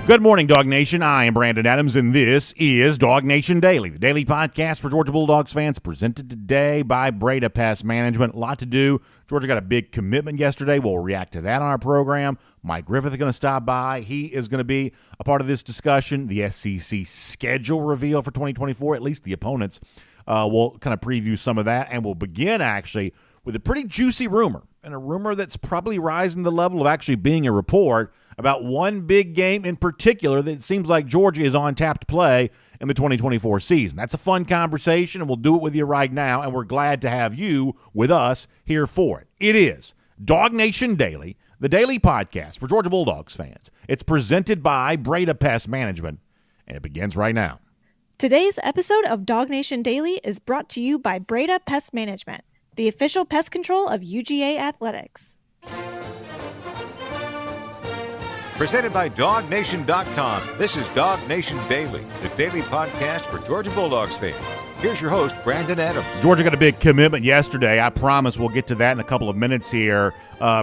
Good morning, Dog Nation. I am Brandon Adams, and this is DawgNation Daily, the daily podcast for Georgia Bulldogs fans, presented today by Breda Pest Management. A lot to do. Georgia got a big commitment yesterday. We'll react to that on our program. Mike Griffith is going to stop by. He is going to be a part of this discussion. The SEC schedule reveal for 2024, at least the opponents. We'll kind of preview some of that, and we'll begin, actually, with a pretty juicy rumor, and a rumor that's probably rising to the level of actually being a report about one big game in particular that it seems like Georgia is on tap to play in the 2024 season. That's a fun conversation, and we'll do it with you right now, and we're glad to have you with us here for it. It is DawgNation Daily, the daily podcast for Georgia Bulldogs fans. It's presented by Breda Pest Management, and it begins right now. Today's episode of DawgNation Daily is brought to you by Breda Pest Management, the official pest control of UGA Athletics. Presented by DawgNation.com, this is DawgNation Daily, the daily podcast for Georgia Bulldogs fans. Here's your host, Brandon Adams. Georgia got a big commitment yesterday. I promise we'll get to that in a couple of minutes here.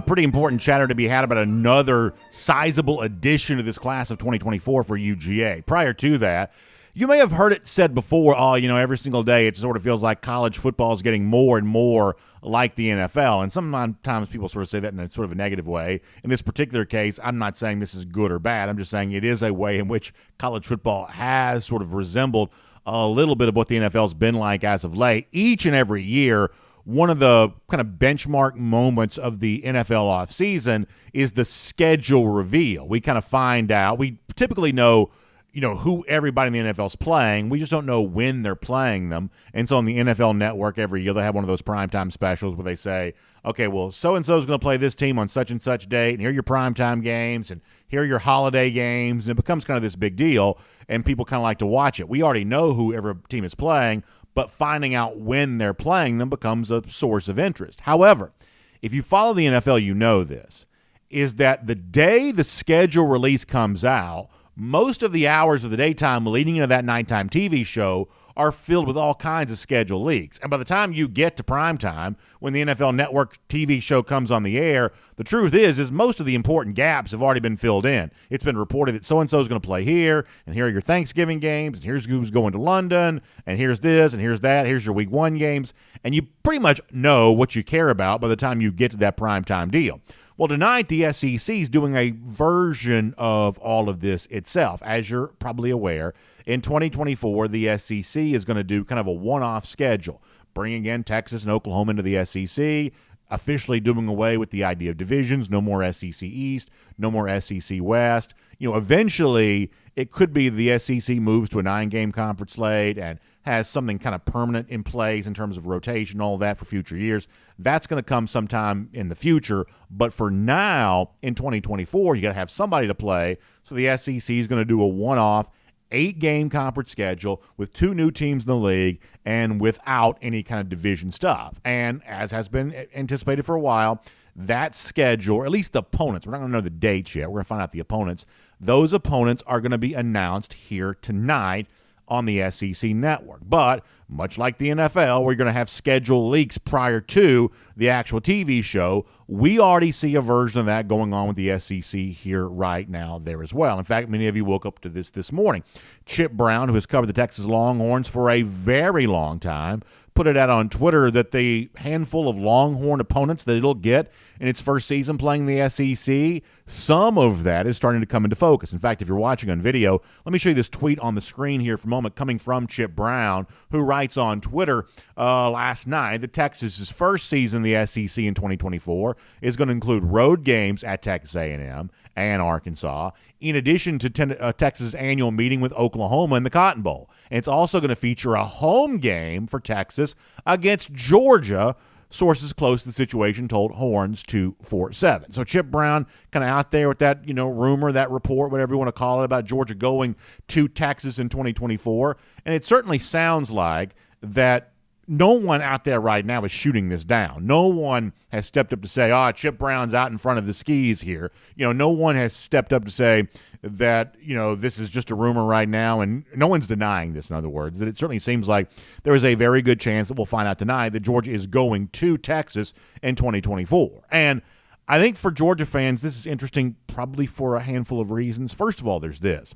Pretty important chatter to be had about another sizable addition to this class of 2024 for UGA. Prior to that, you may have heard it said before, every single day it sort of feels like college football is getting more and more like the NFL. And sometimes people sort of say that in a sort of a negative way. In this particular case, I'm not saying this is good or bad. I'm just saying it is a way in which college football has sort of resembled a little bit of what the NFL's been like as of late. Each and every year, one of the kind of benchmark moments of the NFL offseason is the schedule reveal. We kind of find out. We typically know who everybody in the NFL is playing. We just don't know when they're playing them. And so on the NFL Network every year, they have one of those primetime specials where they say, okay, well, so-and-so is going to play this team on such and such date, and here are your primetime games, and here are your holiday games. And it becomes kind of this big deal, and people kind of like to watch it. We already know who every team is playing, but finding out when they're playing them becomes a source of interest. However, if you follow the NFL, you know this, is that the day the schedule release comes out, most of the hours of the daytime leading into that nighttime TV show are filled with all kinds of schedule leaks. And by the time you get to primetime, when the NFL Network TV show comes on the air, the truth is most of the important gaps have already been filled in. It's been reported that so-and-so is going to play here, and here are your Thanksgiving games, and here's who's going to London, and here's this, and here's that, here's your Week 1 games. And you pretty much know what you care about by the time you get to that primetime deal. Well, tonight, the SEC is doing a version of all of this itself. As you're probably aware, in 2024, the SEC is going to do kind of a one-off schedule, bringing in Texas and Oklahoma into the SEC, officially doing away with the idea of divisions, no more SEC East, no more SEC West. Eventually, it could be the SEC moves to a 9-game conference slate and has something kind of permanent in place in terms of rotation, all that for future years. That's going to come sometime in the future. But for now, in 2024, you got to have somebody to play. So the SEC is going to do a one-off 8-game conference schedule with 2 new teams in the league and without any kind of division stuff. And as has been anticipated for a while, that schedule, or at least the opponents, we're not going to know the dates yet. We're going to find out the opponents. Those opponents are going to be announced here tonight on the SEC network. But much like the NFL, we're going to have schedule leaks prior to the actual TV show. We already see a version of that going on with the SEC here right now there as well. In fact, many of you woke up to this morning. Chip Brown, who has covered the Texas Longhorns for a very long time, put it out on Twitter that the handful of Longhorn opponents that it'll get in its first season playing the SEC, some of that is starting to come into focus. In fact, if you're watching on video, let me show you this tweet on the screen here for a moment coming from Chip Brown, who writes on Twitter last night that Texas's first season in the SEC in 2024 is going to include road games at Texas A&M and Arkansas, in addition to Texas' annual meeting with Oklahoma in the Cotton Bowl. And it's also going to feature a home game for Texas against Georgia. Sources close to the situation told Horns 247. So Chip Brown kind of out there with that, rumor, that report, whatever you want to call it, about Georgia going to Texas in 2024. And it certainly sounds like that no one out there right now is shooting this down. No one has stepped up to say, Chip Brown's out in front of the skis here. No one has stepped up to say that, this is just a rumor right now, and no one's denying this, in other words, that it certainly seems like there is a very good chance that we'll find out tonight that Georgia is going to Texas in 2024. And I think for Georgia fans, this is interesting probably for a handful of reasons. First of all, there's this.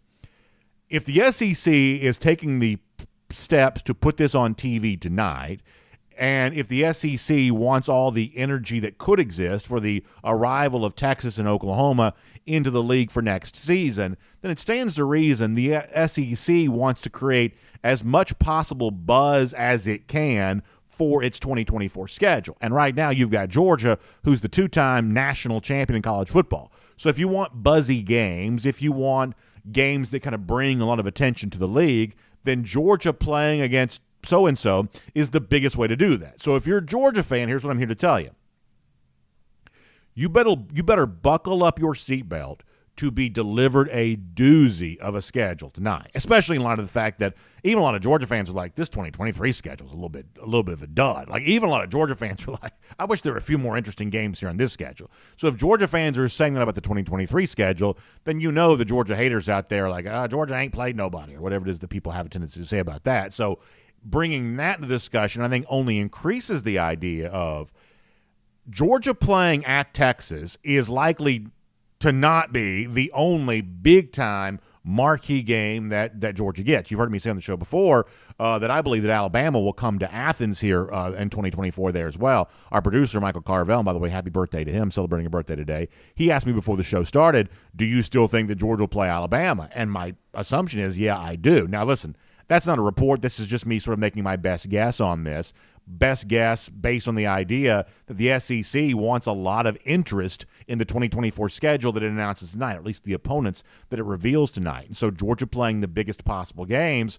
If the SEC is taking the steps to put this on TV tonight, and if the SEC wants all the energy that could exist for the arrival of Texas and Oklahoma into the league for next season, then it stands to reason the SEC wants to create as much possible buzz as it can for its 2024 schedule. And right now you've got Georgia, who's the two-time national champion in college football. So if you want buzzy games, if you want games that kind of bring a lot of attention to the league, then Georgia playing against so-and-so is the biggest way to do that. So if you're a Georgia fan, here's what I'm here to tell you. You better buckle up your seatbelt to be delivered a doozy of a schedule tonight, especially in light of the fact that even a lot of Georgia fans are like, this 2023 schedule is a little bit of a dud. Like, even a lot of Georgia fans are like, I wish there were a few more interesting games here on this schedule. So if Georgia fans are saying that about the 2023 schedule, then you know the Georgia haters out there are like, Georgia ain't played nobody, or whatever it is that people have a tendency to say about that. So bringing that into discussion, I think, only increases the idea of Georgia playing at Texas is likely to not be the only big-time marquee game that Georgia gets. You've heard me say on the show before that I believe that Alabama will come to Athens here in 2024 there as well. Our producer, Michael Carvel, and by the way, happy birthday to him, celebrating a birthday today. He asked me before the show started, do you still think that Georgia will play Alabama? And my assumption is, yeah, I do. Now, listen, that's not a report. This is just me sort of making my best guess on this. Best guess based on the idea that the SEC wants a lot of interest in the 2024 schedule that it announces tonight, or at least the opponents that it reveals tonight. And so Georgia playing the biggest possible games,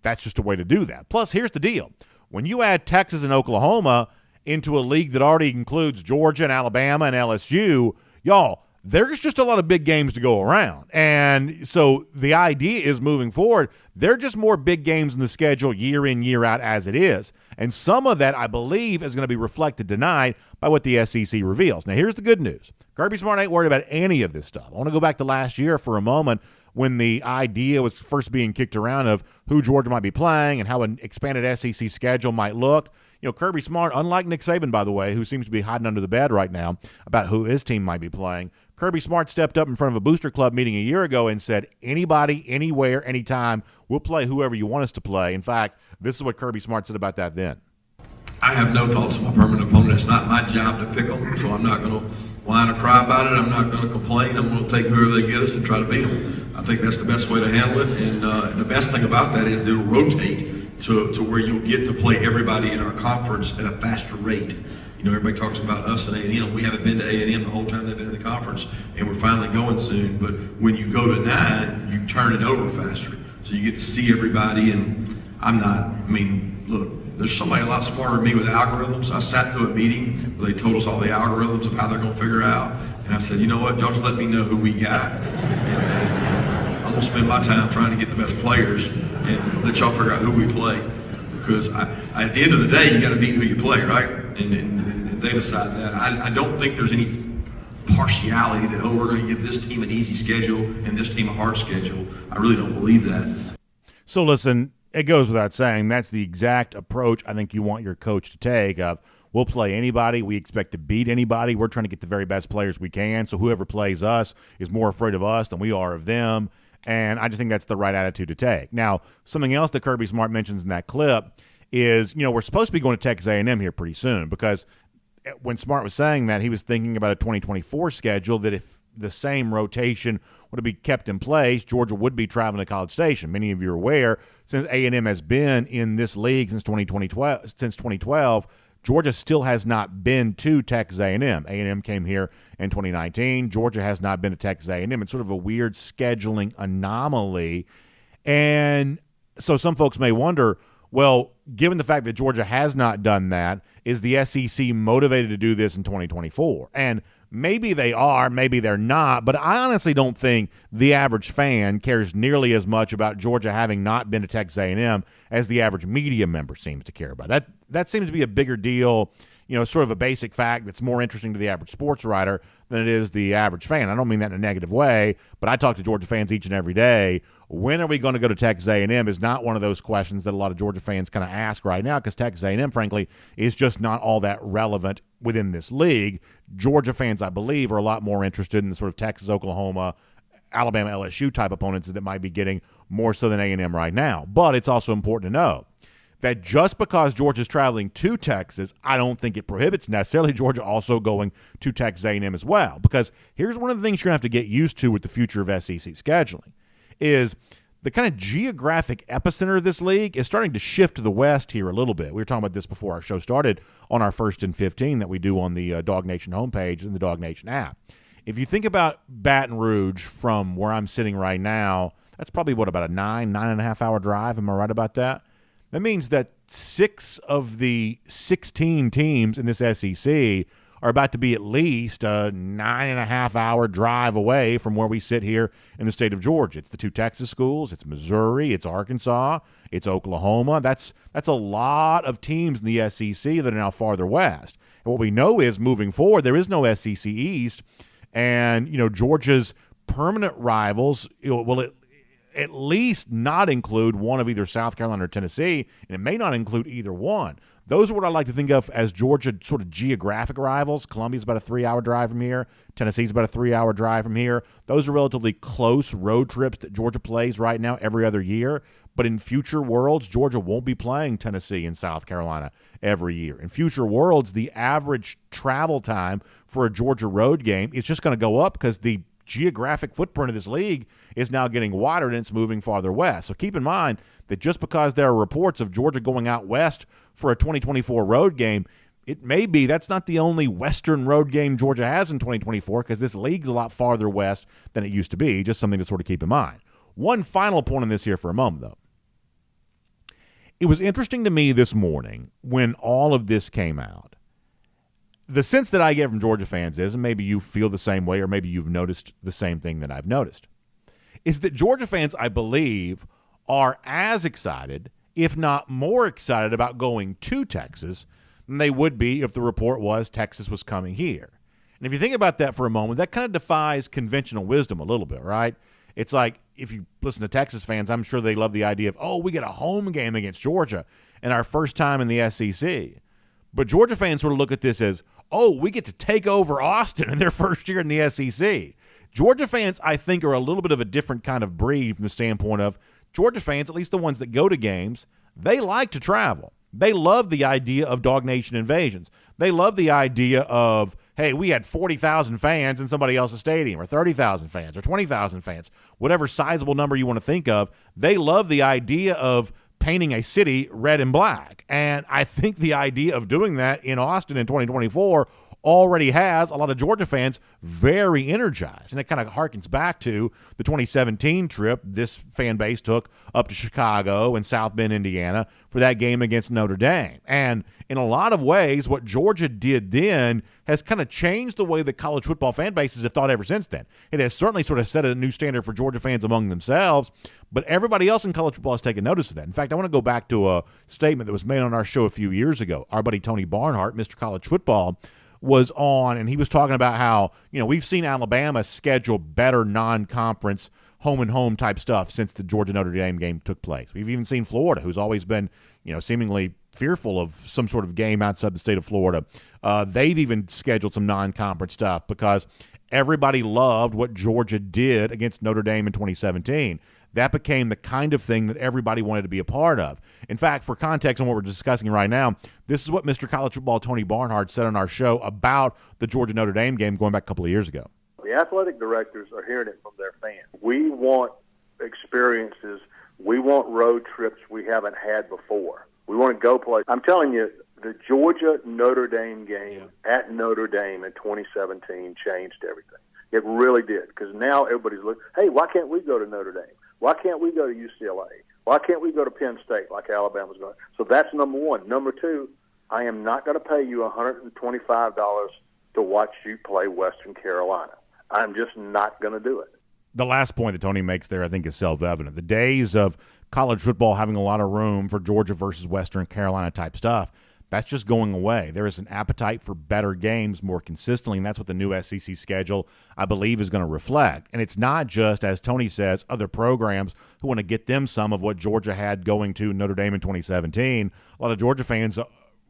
that's just a way to do that. Plus, here's the deal. When you add Texas and Oklahoma into a league that already includes Georgia and Alabama and LSU, y'all, there's just a lot of big games to go around. And so the idea is moving forward, there are just more big games in the schedule year in, year out as it is. And some of that, I believe, is going to be reflected tonight by what the SEC reveals. Now, here's the good news. Kirby Smart ain't worried about any of this stuff. I want to go back to last year for a moment when the idea was first being kicked around of who Georgia might be playing and how an expanded SEC schedule might look. You know, Kirby Smart, unlike Nick Saban, by the way, who seems to be hiding under the bed right now about who his team might be playing, Kirby Smart stepped up in front of a Booster Club meeting a year ago and said, anybody, anywhere, anytime, we'll play whoever you want us to play. In fact, this is what Kirby Smart said about that then. I have no thoughts of my permanent opponent. It's not my job to pick them, so I'm not going to whine or cry about it. I'm not going to complain. I'm going to take whoever they get us and try to beat them. I think that's the best way to handle it, and the best thing about that is it'll rotate to where you'll get to play everybody in our conference at a faster rate. You know, everybody talks about us and A&M. We haven't been to A&M the whole time they've been in the conference, and we're finally going soon. But when you go to 9, you turn it over faster. So you get to see everybody, and look, there's somebody a lot smarter than me with algorithms. I sat through a meeting where they told us all the algorithms of how they're going to figure out. And I said, you know what, y'all just let me know who we got. And I'm going to spend my time trying to get the best players and let y'all figure out who we play. Because at the end of the day, you got to beat who you play, right? And they decide that. I don't think there's any partiality that, we're going to give this team an easy schedule and this team a hard schedule. I really don't believe that. So listen, it goes without saying, that's the exact approach I think you want your coach to take of, we'll play anybody. We expect to beat anybody. We're trying to get the very best players we can. So whoever plays us is more afraid of us than we are of them. And I just think that's the right attitude to take. Now, something else that Kirby Smart mentions in that clip is, you know, we're supposed to be going to Texas A&M here pretty soon, because when Smart was saying that, he was thinking about a 2024 schedule that if the same rotation would be kept in place, Georgia would be traveling to College Station. Many of you are aware, since A&M has been in this league since 2012, Georgia still has not been to Texas A&M. A&M came here in 2019. Georgia has not been to Texas A&M. It's sort of a weird scheduling anomaly. And so some folks may wonder, well, given the fact that Georgia has not done that, is the SEC motivated to do this in 2024? And maybe they are, maybe they're not, but I honestly don't think the average fan cares nearly as much about Georgia having not been to Texas A&M as the average media member seems to care about. That seems to be a bigger deal, you know, sort of a basic fact that's more interesting to the average sports writer than it is the average fan. I don't mean that in a negative way, but I talk to Georgia fans each and every day. When are we going to go to Texas A&M is not one of those questions that a lot of Georgia fans kind of ask right now, because Texas A&M, frankly, is just not all that relevant within this league. Georgia fans, I believe, are a lot more interested in the sort of Texas, Oklahoma, Alabama, LSU type opponents that it might be getting more so than A&M right now. But it's also important to know that just because Georgia's traveling to Texas, I don't think it prohibits necessarily Georgia also going to Texas A&M as well. Because here's one of the things you're going to have to get used to with the future of SEC scheduling is the kind of geographic epicenter of this league is starting to shift to the west here a little bit. We were talking about this before our show started on our 1st and 15 that we do on the DawgNation homepage and the DawgNation app. If you think about Baton Rouge from where I'm sitting right now, that's probably, about a 9.5 hour drive. Am I right about that? That means that 6 of the 16 teams in this SEC are about to be at least a 9.5 hour drive away from where we sit here in the state of Georgia. It's the 2 Texas schools. It's Missouri. It's Arkansas. It's Oklahoma. That's a lot of teams in the SEC that are now farther west. And what we know is moving forward, there is no SEC East. And, Georgia's permanent rivals will at least not include one of either South Carolina or Tennessee, and it may not include either one. Those are what I like to think of as Georgia sort of geographic rivals. Columbia's about a 3-hour drive from here. Tennessee's about a 3-hour drive from here. Those are relatively close road trips that Georgia plays right now every other year. But in future worlds, Georgia won't be playing Tennessee and South Carolina every year. In future worlds, the average travel time for a Georgia road game is just going to go up because the geographic footprint of this league is now getting wider and it's moving farther west. So keep in mind that just because there are reports of Georgia going out west for a 2024 road game, it may be that's not the only western road game Georgia has in 2024, because this league's a lot farther west than it used to be. Just something to sort of keep in mind. One final point on this here for a moment, though. It was interesting to me this morning when all of this came out. The sense that I get from Georgia fans is, and maybe you feel the same way or maybe you've noticed the same thing that I've noticed, is that Georgia fans, I believe, are as excited, if not more excited, about going to Texas than they would be if the report was Texas was coming here. And if you think about that for a moment, that kind of defies conventional wisdom a little bit, right? It's like, if you listen to Texas fans, I'm sure they love the idea of, we get a home game against Georgia and our first time in the SEC. But Georgia fans sort of look at this as, we get to take over Austin in their first year in the SEC. Georgia fans, I think, are a little bit of a different kind of breed from the standpoint of Georgia fans, at least the ones that go to games, they like to travel. They love the idea of DawgNation invasions. They love the idea of, hey, we had 40,000 fans in somebody else's stadium, or 30,000 fans, or 20,000 fans, whatever sizable number you want to think of. They love the idea of painting a city red and black. And I think the idea of doing that in Austin in 2024 already has a lot of Georgia fans very energized. And it kind of harkens back to the 2017 trip this fan base took up to Chicago and South Bend, Indiana for that game against Notre Dame. And in a lot of ways, what Georgia did then has kind of changed the way that college football fan bases have thought ever since then. It has certainly sort of set a new standard for Georgia fans among themselves, but everybody else in college football has taken notice of that. In fact, I want to go back to a statement that was made on our show a few years ago. Our buddy Tony Barnhart, Mr. College Football, was on, and he was talking about how, we've seen Alabama schedule better non-conference home-and-home type stuff since the Georgia-Notre Dame game took place. We've even seen Florida, who's always been, seemingly fearful of some sort of game outside the state of Florida. They've even scheduled some non-conference stuff because everybody loved what Georgia did against Notre Dame in 2017. That became the kind of thing that everybody wanted to be a part of. In fact, for context on what we're discussing right now, this is what Mr. College Football Tony Barnhart said on our show about the Georgia-Notre Dame game going back a couple of years ago. The athletic directors are hearing it from their fans. We want experiences. We want road trips we haven't had before. We want to go play. I'm telling you, the Georgia-Notre Dame game at Notre Dame in 2017 changed everything. It really did, because now everybody's looking, hey, why can't we go to Notre Dame? Why can't we go to UCLA? Why can't we go to Penn State like Alabama's going? So that's number one. Number two, I am not going to pay you $125 to watch you play Western Carolina. I'm just not going to do it. The last point that Tony makes there, I think, is self-evident. The days of college football having a lot of room for Georgia versus Western Carolina type stuff, That's just going away. There is an appetite for better games more consistently, and that's what the new SEC schedule, I believe, is going to reflect. And it's not just, as Tony says, other programs who want to get them some of what Georgia had going to Notre Dame in 2017. A lot of Georgia fans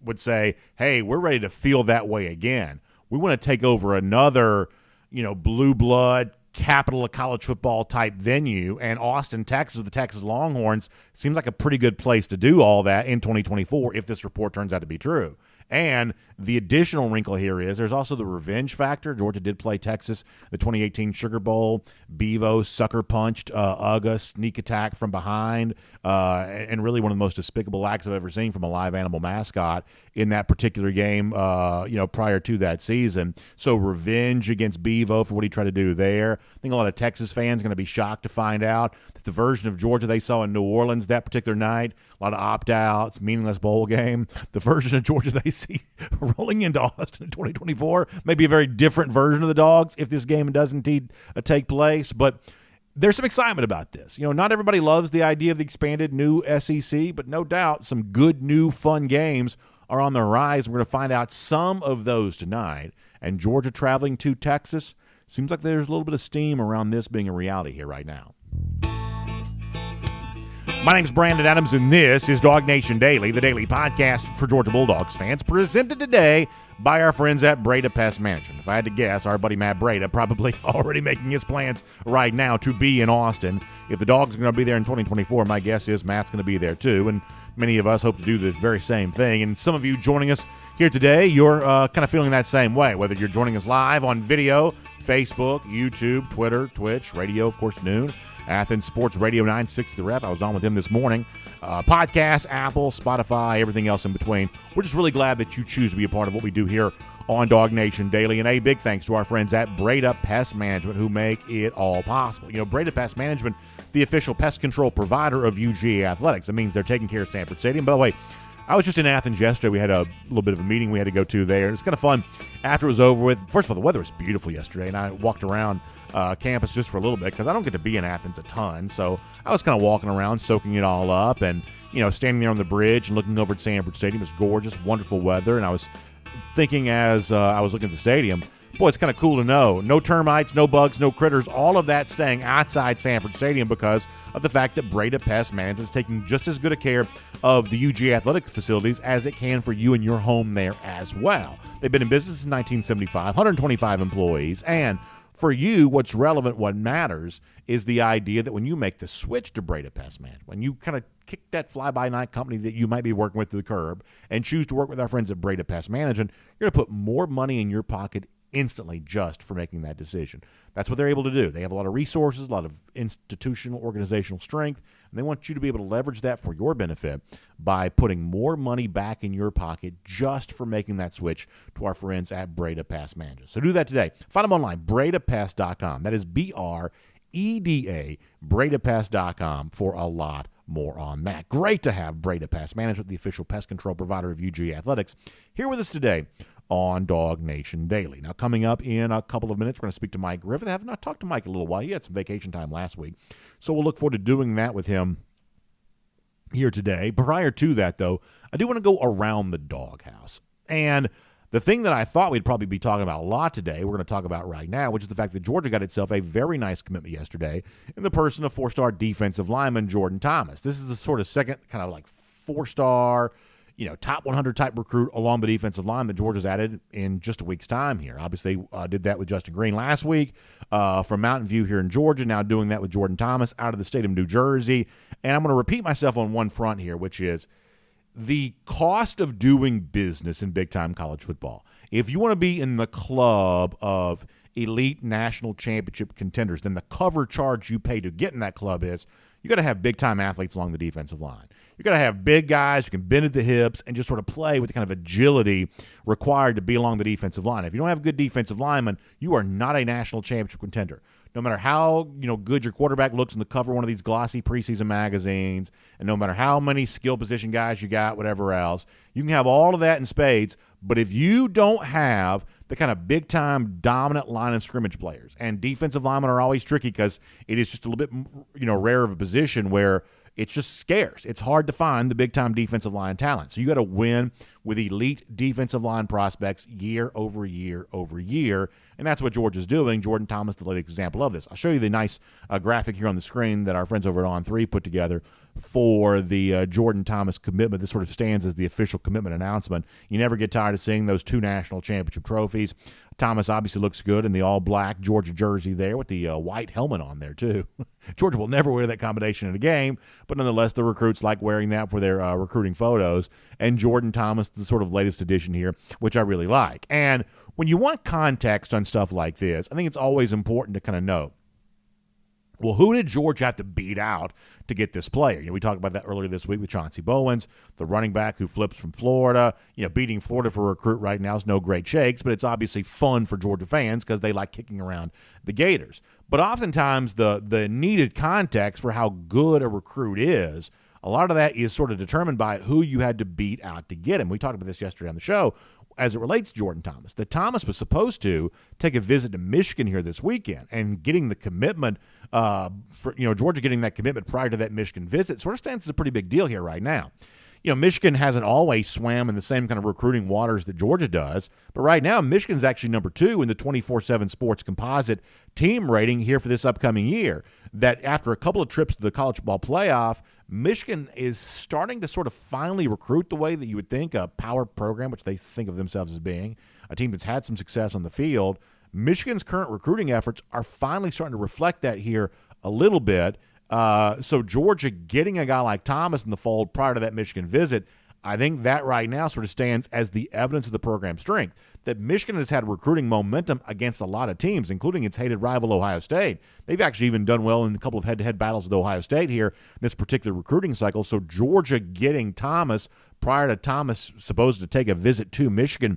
would say, hey, we're ready to feel that way again. We want to take over another, blue blood, capital of college football type venue, and Austin, Texas, the Texas Longhorns seems like a pretty good place to do all that in 2024 if this report turns out to be true. And the additional wrinkle here is there's also the revenge factor. Georgia did play Texas, the 2018 Sugar Bowl. Bevo sucker punched Uga, sneak attack from behind, and really one of the most despicable acts I've ever seen from a live animal mascot in that particular game, prior to that season. So revenge against Bevo for what he tried to do there. I think a lot of Texas fans are going to be shocked to find out that the version of Georgia they saw in New Orleans that particular night, a lot of opt-outs, meaningless bowl game, the version of Georgia they see rolling into Austin in 2024 may be a very different version of the Dogs if this game does indeed take place. But there's some excitement about this. Not everybody loves the idea of the expanded new SEC, but no doubt some good, new, fun games are on the horizon. We're going to find out some of those tonight. And Georgia traveling to Texas, seems like there's a little bit of steam around this being a reality here right now. My name's Brandon Adams, and this is DawgNation Daily, the daily podcast for Georgia Bulldogs fans, presented today by our friends at Breda Pest Management. If I had to guess, our buddy Matt Breda probably already making his plans right now to be in Austin. If the Dogs are going to be there in 2024, my guess is Matt's going to be there too, and many of us hope to do the very same thing. And some of you joining us here today, you're kind of feeling that same way, whether you're joining us live on video, Facebook, YouTube, Twitter, Twitch, radio, of course, noon. Athens Sports Radio 96 The Ref. I was on with him this morning. Podcast, Apple, Spotify, everything else in between. We're just really glad that you choose to be a part of what we do here on DawgNation Daily. And a big thanks to our friends at Breda Pest Management who make it all possible. Breda Pest Management, the official pest control provider of UGA Athletics. That means they're taking care of Sanford Stadium. By the way, I was just in Athens yesterday. We had a little bit of a meeting we had to go to there. And it's kind of fun after it was over with. First of all, the weather was beautiful yesterday, and I walked around campus just for a little bit because I don't get to be in Athens a ton. So I was kind of walking around, soaking it all up, and, standing there on the bridge and looking over at Sanford Stadium. It was gorgeous, wonderful weather. And I was thinking as I was looking at the stadium, boy, it's kind of cool to know. No termites, no bugs, no critters, all of that staying outside Sanford Stadium because of the fact that Breda Pest Management is taking just as good a care of the UGA athletic facilities as it can for you and your home there as well. They've been in business since 1975, 125 employees, and for you, what's relevant, what matters, is the idea that when you make the switch to Breda Pest Management, when you kind of kick that fly-by-night company that you might be working with to the curb and choose to work with our friends at Breda Pest Management, you're going to put more money in your pocket instantly just for making that decision. That's what they're able to do. They have a lot of resources, a lot of institutional, organizational strength, and they want you to be able to leverage that for your benefit by putting more money back in your pocket just for making that switch to our friends at Breda Pest Management. So do that today. Find them online, BredaPest.com. That is BREDA, BredaPest.com for a lot more on that. Great to have Breda Pest Management, the official pest control provider of UGA Athletics, here with us today on DawgNation Daily. Now, coming up in a couple of minutes, we're going to speak to Mike Griffith. I have not talked to Mike in a little while. He had some vacation time last week, so we'll look forward to doing that with him here today. Prior to that, though, I do want to go around the Dawghouse. And the thing that I thought we'd probably be talking about a lot today, we're going to talk about right now, which is the fact that Georgia got itself a very nice commitment yesterday in the person of four-star defensive lineman Jordan Thomas. This is the sort of second kind of like four-star, top 100 type recruit along the defensive line that Georgia's added in just a week's time here. Obviously, did that with Justin Green last week from Mountain View here in Georgia, now doing that with Jordan Thomas out of the state of New Jersey. And I'm going to repeat myself on one front here, which is the cost of doing business in big-time college football. If you want to be in the club of elite national championship contenders, then the cover charge you pay to get in that club is you got to have big-time athletes along the defensive line. You got to have big guys who can bend at the hips and just sort of play with the kind of agility required to be along the defensive line. If you don't have good defensive linemen, you are not a national championship contender. No matter how good your quarterback looks in the cover of one of these glossy preseason magazines, and no matter how many skill position guys you got, whatever else, you can have all of that in spades. But if you don't have the kind of big-time dominant line of scrimmage players, and defensive linemen are always tricky because it is just a little bit rare of a position where it's just scarce. It's hard to find the big-time defensive line talent. So you got to win with elite defensive line prospects year over year over year, and that's what Georgia's doing. Jordan Thomas, the latest example of this. I'll show you the nice graphic here on the screen that our friends over at On3 put together for the Jordan Thomas commitment. This sort of stands as the official commitment announcement. You never get tired of seeing those 2 national championship trophies. Thomas obviously looks good in the all-black Georgia jersey there with the white helmet on there, too. Georgia will never wear that combination in a game, but nonetheless, the recruits like wearing that for their recruiting photos. And Jordan Thomas, the sort of latest addition here, which I really like. And when you want context on stuff like this, I think it's always important to kind of know, well, who did Georgia have to beat out to get this player? We talked about that earlier this week with Chauncey Bowens, the running back who flips from Florida. Beating Florida for a recruit right now is no great shakes, but it's obviously fun for Georgia fans because they like kicking around the Gators. But oftentimes the needed context for how good a recruit is, a lot of that is sort of determined by who you had to beat out to get him. We talked about this yesterday on the show as it relates to Jordan Thomas. That Thomas was supposed to take a visit to Michigan here this weekend, and getting the commitment for Georgia getting that commitment prior to that Michigan visit sort of stands as a pretty big deal here right now. Michigan hasn't always swam in the same kind of recruiting waters that Georgia does, but right now Michigan's actually number 2 in the 24/7 Sports Composite team rating here for this upcoming year. That after a couple of trips to the college football playoff, Michigan is starting to sort of finally recruit the way that you would think a power program, which they think of themselves as being, a team that's had some success on the field. Michigan's current recruiting efforts are finally starting to reflect that here a little bit. So Georgia getting a guy like Thomas in the fold prior to that Michigan visit, I think that right now sort of stands as the evidence of the program's strength, that Michigan has had recruiting momentum against a lot of teams, including its hated rival Ohio State. They've actually even done well in a couple of head-to-head battles with Ohio State here this particular recruiting cycle. So Georgia getting Thomas prior to Thomas supposed to take a visit to Michigan,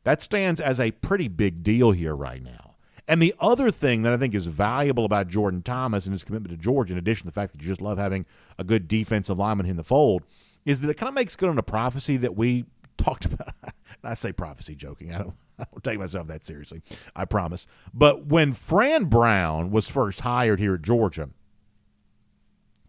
that stands as a pretty big deal here right now. And the other thing that I think is valuable about Jordan Thomas and his commitment to Georgia, in addition to the fact that you just love having a good defensive lineman in the fold, is that it kind of makes good on a prophecy that we talked about. I say prophecy joking. I don't take myself that seriously, I promise. But when Fran Brown was first hired here at Georgia,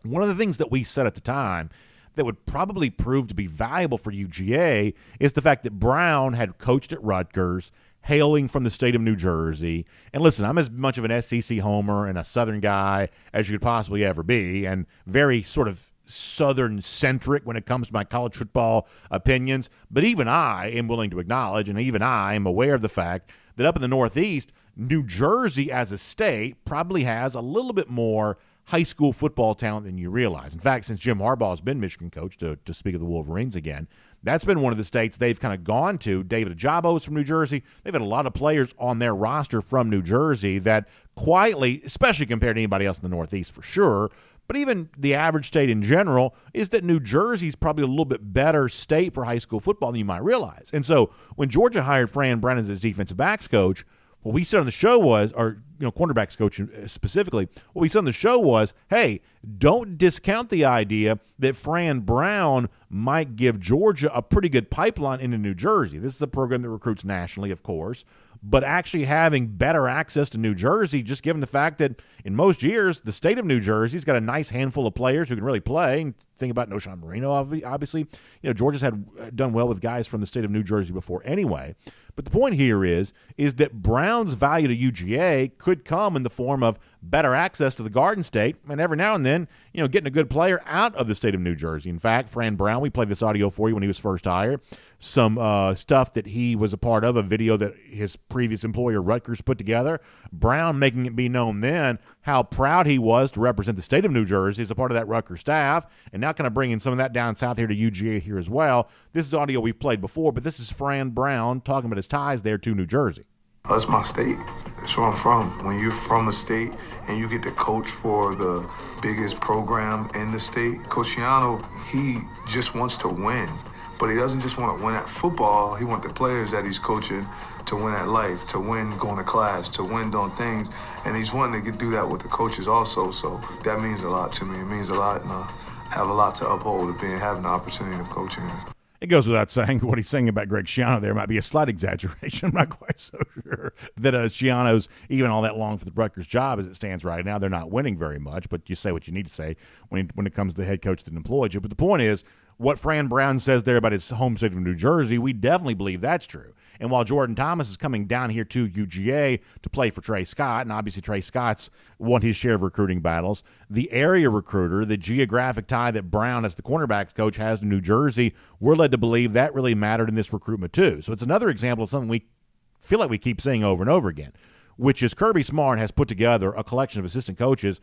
one of the things that we said at the time that would probably prove to be valuable for UGA is the fact that Brown had coached at Rutgers, hailing from the state of New Jersey. And listen, I'm as much of an SEC homer and a Southern guy as you could possibly ever be, and very sort of Southern-centric when it comes to my college football opinions. But even I am willing to acknowledge, and even I am aware of the fact that up in the Northeast, New Jersey as a state probably has a little bit more high school football talent than you realize. In fact, since Jim Harbaugh has been Michigan coach, to speak of the Wolverines again, that's been one of the states they've kind of gone to. David Ajabo is from New Jersey. They've had a lot of players on their roster from New Jersey that quietly, especially compared to anybody else in the Northeast for sure, but even the average state in general, is that New Jersey's probably a little bit better state for high school football than you might realize. And so when Georgia hired Fran Brown as his defensive backs coach, what we said on the show was, or cornerbacks coach specifically, what we said on the show was, hey, don't discount the idea that Fran Brown might give Georgia a pretty good pipeline into New Jersey. This is a program that recruits nationally, of course, but actually having better access to New Jersey, just given the fact that in most years, the state of New Jersey's got a nice handful of players who can really play. And think about Noshawn Marino, obviously. Georgia's had done well with guys from the state of New Jersey before anyway. But the point here is that Brown's value to UGA could come in the form of better access to the Garden State, and every now and then, getting a good player out of the state of New Jersey. In fact, Fran Brown, we played this audio for you when he was first hired. Some stuff that he was a part of, a video that his previous employer Rutgers put together. Brown making it be known then how proud he was to represent the state of New Jersey as a part of that Rutgers staff, and now kind of bringing some of that down south here to UGA here as well. This is audio we've played before, but this is Fran Brown talking about his ties there to New Jersey. That's my state. That's where I'm from. When you're from a state and you get to coach for the biggest program in the state, Coach Shiano, he just wants to win. But he doesn't just want to win at football. He wants the players that he's coaching to win at life, to win going to class, to win doing things. And he's wanting to do that with the coaches also. So that means a lot to me. It means a lot, and I have a lot to uphold of having the opportunity of coaching. It goes without saying what he's saying about Greg Schiano there might be a slight exaggeration. I'm not quite so sure that Schiano's even all that long for the Rutgers job as it stands right now. They're not winning very much, but you say what you need to say when it comes to the head coach that employed you. But the point is, what Fran Brown says there about his home state of New Jersey, we definitely believe that's true. And while Jordan Thomas is coming down here to UGA to play for Trey Scott, and obviously Trey Scott's won his share of recruiting battles, the area recruiter, the geographic tie that Brown as the cornerbacks coach has to New Jersey, we're led to believe that really mattered in this recruitment too. So it's another example of something we feel like we keep saying over and over again, which is Kirby Smart has put together a collection of assistant coaches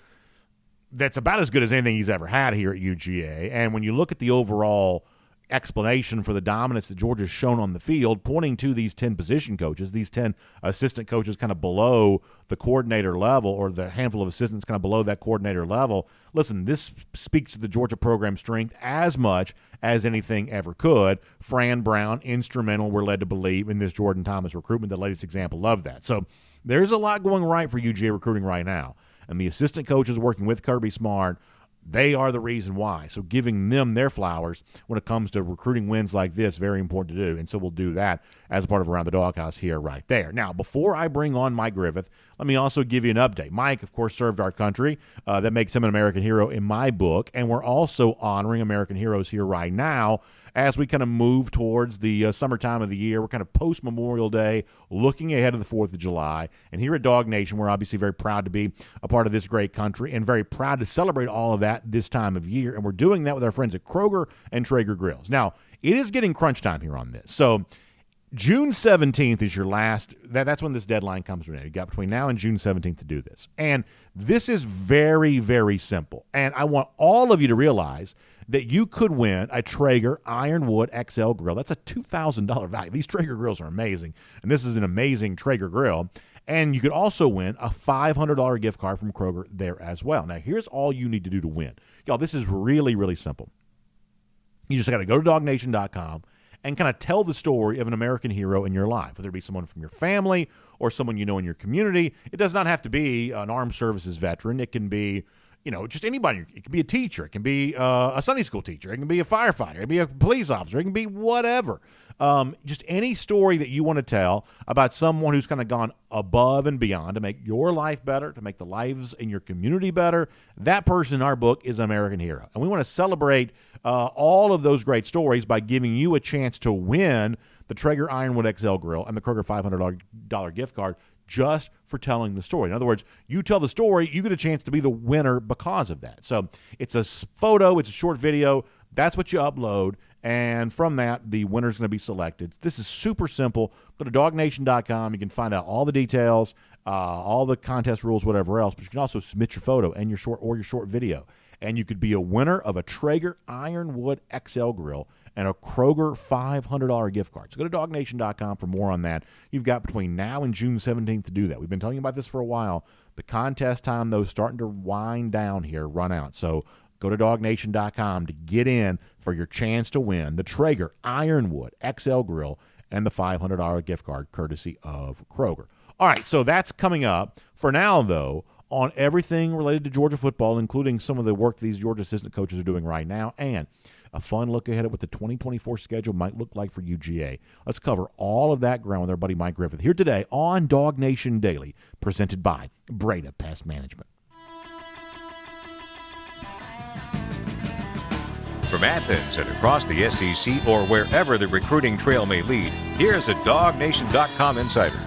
that's about as good as anything he's ever had here at UGA. And when you look at the overall explanation for the dominance that Georgia's shown on the field, pointing to these 10 position coaches, these 10 assistant coaches kind of below the coordinator level, or the handful of assistants kind of below that coordinator level, listen, this speaks to the Georgia program strength as much as anything ever could. Fran Brown, instrumental, we're led to believe, in this Jordan Thomas recruitment, the latest example of that. So there's a lot going right for UGA recruiting right now. And the assistant coaches working with Kirby Smart, they are the reason why. So giving them their flowers when it comes to recruiting wins like this, very important to do. And so we'll do that as part of Around the Dawghouse here right there. Now, before I bring on Mike Griffith, let me also give you an update. Mike, of course, served our country. That makes him an American hero in my book. And we're also honoring American heroes here right now as we kind of move towards the summertime of the year. We're kind of post-Memorial Day, looking ahead of the 4th of July. And here at DawgNation, we're obviously very proud to be a part of this great country and very proud to celebrate all of that this time of year. And we're doing that with our friends at Kroger and Traeger Grills. Now, it is getting crunch time here on this. So June 17th is your last, that's when this deadline comes to an end. You got between now and June 17th to do this. And this is very, very simple. And I want all of you to realize that you could win a Traeger Ironwood XL grill. That's a $2,000 value. These Traeger grills are amazing, and this is an amazing Traeger grill. And you could also win a $500 gift card from Kroger there as well. Now, here's all you need to do to win. Y'all, this is really, really simple. You just got to go to DawgNation.com and kind of tell the story of an American hero in your life, whether it be someone from your family or someone you know in your community. It does not have to be an armed services veteran. It can be, just anybody. It can be a teacher. It can be a Sunday school teacher. It can be a firefighter. It can be a police officer. It can be whatever. Just any story that you want to tell about someone who's kind of gone above and beyond to make your life better, to make the lives in your community better. That person in our book is an American hero. And we want to celebrate all of those great stories by giving you a chance to win the Traeger Ironwood XL grill and the Kroger $500 gift card just for telling the story. In other words, you tell the story, you get a chance to be the winner because of that. So it's a photo, it's a short video. That's what you upload. And from that, the winner's going to be selected. This is super simple. Go to DawgNation.com. You can find out all the details, all the contest rules, whatever else. But you can also submit your photo and your short video. And you could be a winner of a Traeger Ironwood XL grill and a Kroger $500 gift card. So go to DawgNation.com for more on that. You've got between now and June 17th to do that. We've been telling you about this for a while. The contest time, though, is starting to wind down here, run out. So go to DawgNation.com to get in for your chance to win the Traeger Ironwood XL grill and the $500 gift card courtesy of Kroger. All right, so that's coming up. For now, though, on everything related to Georgia football, including some of the work these Georgia assistant coaches are doing right now, and a fun look ahead at what the 2024 schedule might look like for UGA. Let's cover all of that ground with our buddy Mike Griffith here today on DawgNation Daily, presented by Breda Pest Management. From Athens and across the SEC or wherever the recruiting trail may lead, here's a DawgNation.com insider.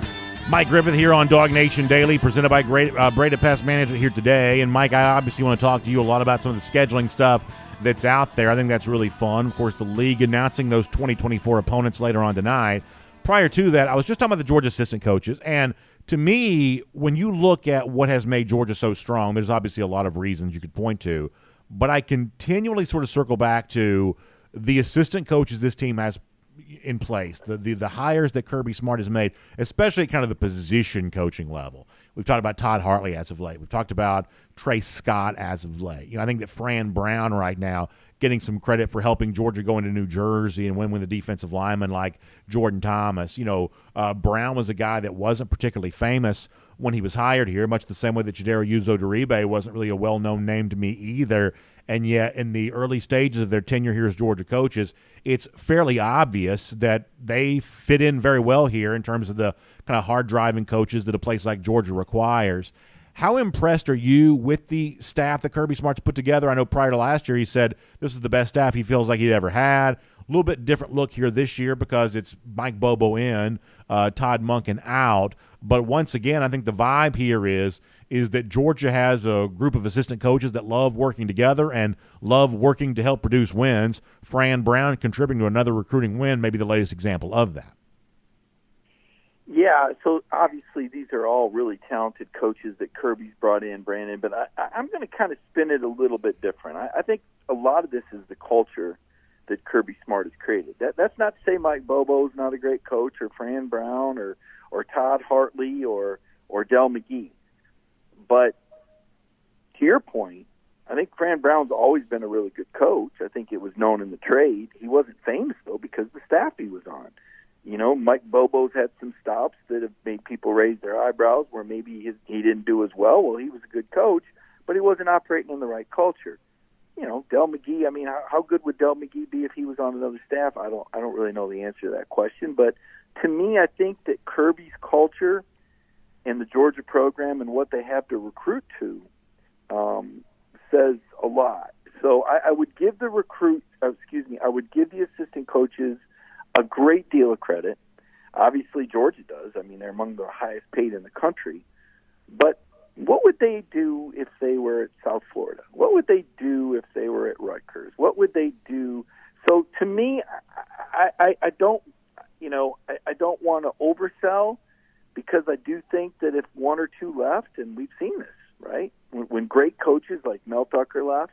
Mike Griffith here on DawgNation Daily, presented by Breda Pest Management here today. And, Mike, I obviously want to talk to you a lot about some of the scheduling stuff that's out there. I think that's really fun. Of course, the league announcing those 2024 opponents later on tonight. Prior to that, I was just talking about the Georgia assistant coaches. And to me, when you look at what has made Georgia so strong, there's obviously a lot of reasons you could point to. But I continually sort of circle back to the assistant coaches this team has in place, the hires that Kirby Smart has made, especially at kind of the position coaching level. We've talked about Todd Hartley as of late. We've talked about Trey Scott as of late. I think that Fran Brown right now getting some credit for helping Georgia go into New Jersey and win with a defensive lineman like Jordan Thomas. Brown was a guy that wasn't particularly famous when he was hired here, much the same way that Chidera Uzo-Duribe wasn't really a well-known name to me either. And yet in the early stages of their tenure here as Georgia coaches, it's fairly obvious that they fit in very well here in terms of the kind of hard-driving coaches that a place like Georgia requires. How impressed are you with the staff that Kirby Smart's put together? I know prior to last year he said this is the best staff he feels like he'd ever had. A little bit different look here this year because it's Mike Bobo in, Todd Monken out. But once again, I think the vibe here is that Georgia has a group of assistant coaches that love working together and love working to help produce wins. Fran Brown contributing to another recruiting win, maybe the latest example of that. Yeah, so obviously these are all really talented coaches that Kirby's brought in, Brandon, but I'm going to kind of spin it a little bit different. I think a lot of this is the culture that Kirby Smart has created. That's not to say Mike Bobo's not a great coach, or Fran Brown, or Todd Hartley, or Del McGee. But to your point, I think Fran Brown's always been a really good coach. I think it was known in the trade. He wasn't famous, though, because of the staff he was on. You know, Mike Bobo's had some stops that have made people raise their eyebrows where maybe he didn't do as well. Well, he was a good coach, but he wasn't operating in the right culture. You know, Del McGee, I mean, how good would Del McGee be if he was on another staff? I don't really know the answer to that question. But to me, I think that Kirby's culture and the Georgia program and what they have to recruit to says a lot. So I would give the I would give the assistant coaches a great deal of credit. Obviously, Georgia does. I mean, they're among the highest paid in the country. But what would they do if they were at South Florida? What would they do if they were at Rutgers? What would they do? So to me, I don't want to oversell, because I do think that if one or two left, and we've seen this, right? When great coaches like Mel Tucker left,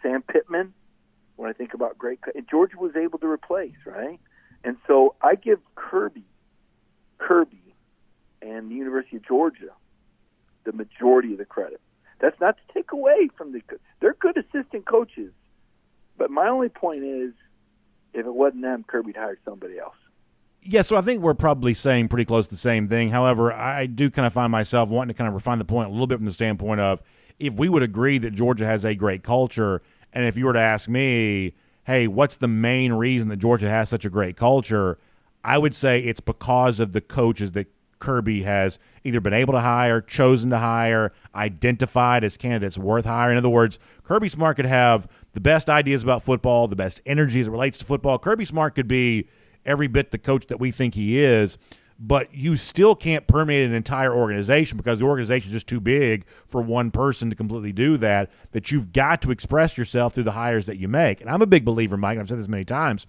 Sam Pittman, when I think about Georgia was able to replace, right? And so I give Kirby and the University of Georgia the majority of the credit. That's not to take away from they're good assistant coaches, but my only point is, if it wasn't them, Kirby'd hire somebody else. Yeah, so I think we're probably saying pretty close to the same thing. However, I do kind of find myself wanting to kind of refine the point a little bit from the standpoint of, if we would agree that Georgia has a great culture, and if you were to ask me, hey, what's the main reason that Georgia has such a great culture, I would say it's because of the coaches that Kirby has either been able to hire, chosen to hire, identified as candidates worth hiring. In other words, Kirby Smart could have the best ideas about football, the best energy as it relates to football. Kirby Smart could be every bit the coach that we think he is, but you still can't permeate an entire organization because the organization is just too big for one person to completely do that you've got to express yourself through the hires that you make. And I'm a big believer, Mike, and I've said this many times,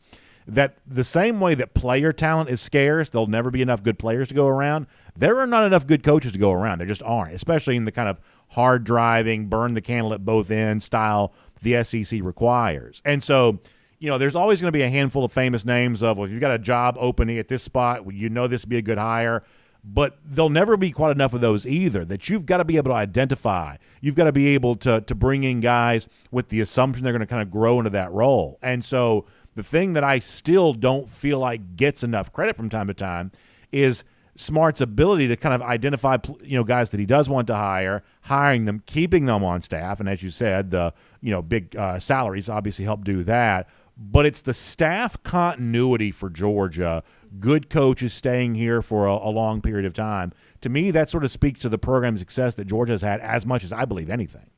that the same way that player talent is scarce, there'll never be enough good players to go around, there are not enough good coaches to go around. There just aren't, especially in the kind of hard-driving, burn the candle at both ends style the SEC requires. And so, you know, there's always going to be a handful of famous names of, well, if you've got a job opening at this spot, well, you know this would be a good hire. But there'll never be quite enough of those either, that you've got to be able to identify. You've got to be able to bring in guys with the assumption they're going to kind of grow into that role. And so the thing that I still don't feel like gets enough credit from time to time is Smart's ability to kind of identify, you know, guys that he does want to hire, hiring them, keeping them on staff. And as you said, the, you know, big salaries obviously help do that. But it's the staff continuity for Georgia, good coaches staying here for a long period of time. To me, that sort of speaks to the program's success that Georgia has had as much as I believe anything.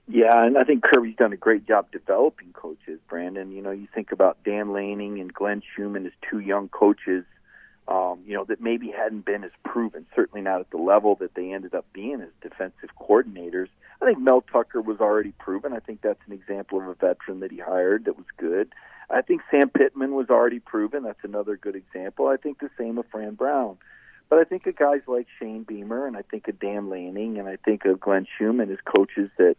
Yeah, and I think Kirby's done a great job developing coaches, Brandon. You know, you think about Dan Lanning and Glenn Schumann as two young coaches, you know, that maybe hadn't been as proven, certainly not at the level that they ended up being as defensive coordinators. I think Mel Tucker was already proven. I think that's an example of a veteran that he hired that was good. I think Sam Pittman was already proven. That's another good example. I think the same of Fran Brown. But I think of guys like Shane Beamer, and I think of Dan Lanning, and I think of Glenn Schumann as coaches that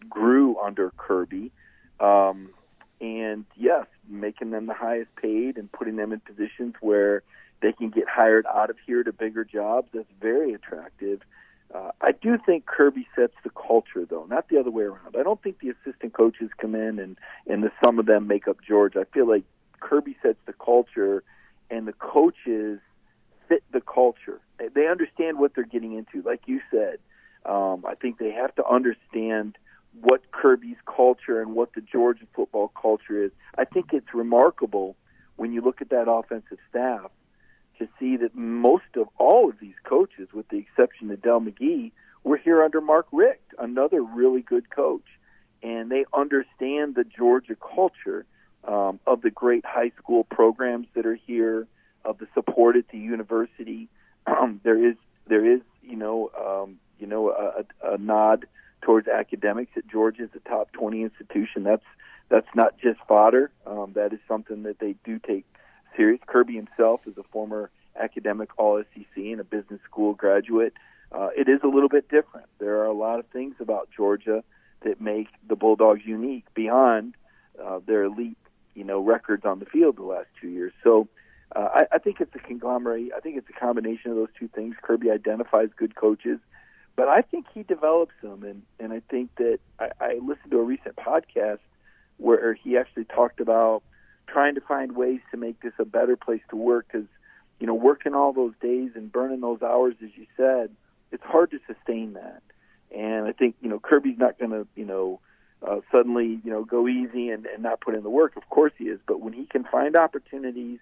grew under Kirby. And, yes, making them the highest paid and putting them in positions where they can get hired out of here to bigger jobs, that's very attractive. I do think Kirby sets the culture, though, not the other way around. I don't think the assistant coaches come in and some of them make up Georgia. I feel like Kirby sets the culture, and the coaches fit the culture. they understand what they're getting into. Like you said, I think they have to understand what Kirby's culture and what the Georgia football culture is. I think it's remarkable when you look at that offensive staff to see that most of all of these coaches, with the exception of Del McGee, were here under Mark Richt, another really good coach. And they understand the Georgia culture of the great high school programs that are here, of the support at the university. There is a nod towards academics at Georgia as a top 20 institution. That's not just fodder. That is something that they do take serious. Kirby himself is a former academic All-SEC and a business school graduate. It is a little bit different. There are a lot of things about Georgia that make the Bulldogs unique beyond their elite, records on the field the last 2 years. So I think it's a conglomerate. I think it's a combination of those two things. Kirby identifies good coaches, but I think he develops them. And I think that I listened to a recent podcast where he actually talked about trying to find ways to make this a better place to work, because, working all those days and burning those hours, as you said, it's hard to sustain that. And I think, Kirby's not going to, suddenly, go easy and not put in the work. Of course he is. But when he can find opportunities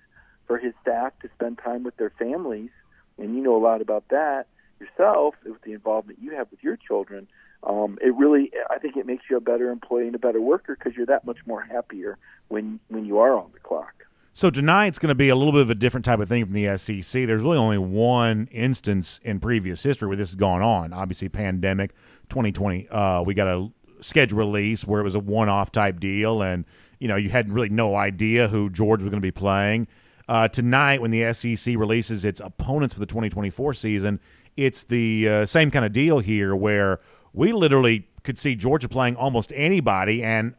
for his staff to spend time with their families, and you know a lot about that yourself with the involvement you have with your children, I think it makes you a better employee and a better worker, because you're that much more happier when you are on the clock. So tonight's going to be a little bit of a different type of thing from the SEC. There's really only one instance in previous history where this has gone on. Obviously, pandemic, 2020. We got a schedule release where it was a one-off type deal, and you had really no idea who Georgia was going to be playing. Tonight, when the SEC releases its opponents for the 2024 season, it's the same kind of deal here, where we literally could see Georgia playing almost anybody, and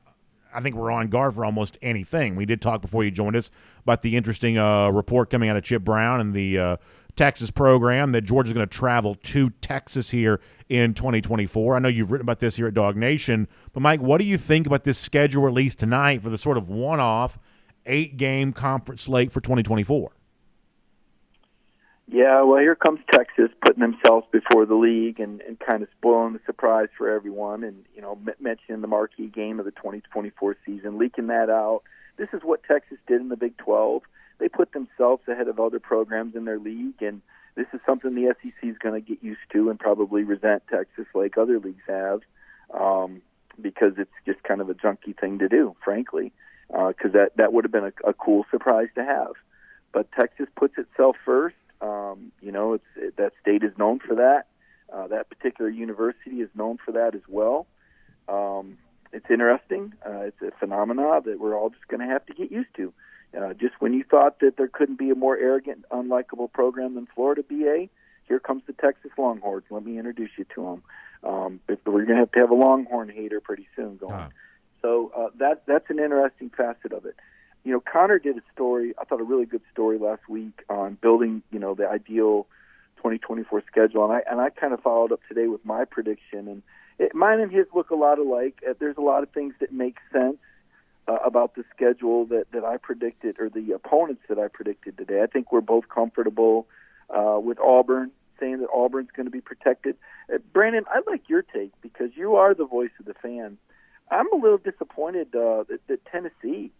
I think we're on guard for almost anything. We did talk before you joined us about the interesting report coming out of Chip Brown and the Texas program that Georgia's going to travel to Texas here in 2024. I know you've written about this here at DawgNation, but Mike, what do you think about this schedule release tonight for the sort of one-off 8-game conference slate for 2024? Yeah, well, here comes Texas putting themselves before the league and kind of spoiling the surprise for everyone, and mentioning the marquee game of the 2024 season, leaking that out. This is what Texas did in the Big 12. They put themselves ahead of other programs in their league, and this is something the SEC is going to get used to and probably resent Texas like other leagues have, because it's just kind of a junky thing to do, frankly, because that would have been a cool surprise to have. But Texas puts itself first. That state is known for that. That particular university is known for that as well. It's interesting. It's a phenomena that we're all just going to have to get used to. Just when you thought that there couldn't be a more arrogant, unlikable program than Florida BA, here comes the Texas Longhorns. Let me introduce you to them. We're going to have a Longhorn hater pretty soon going. So that's an interesting facet of it. Connor did a story, I thought a really good story last week on building, the ideal 2024 schedule, and I kind of followed up today with my prediction, and mine and his look a lot alike. There's a lot of things that make sense about the schedule that I predicted, or the opponents that I predicted today. I think we're both comfortable with Auburn, saying that Auburn's going to be protected. Brandon, I like your take because you are the voice of the fan. I'm a little disappointed that Tennessee,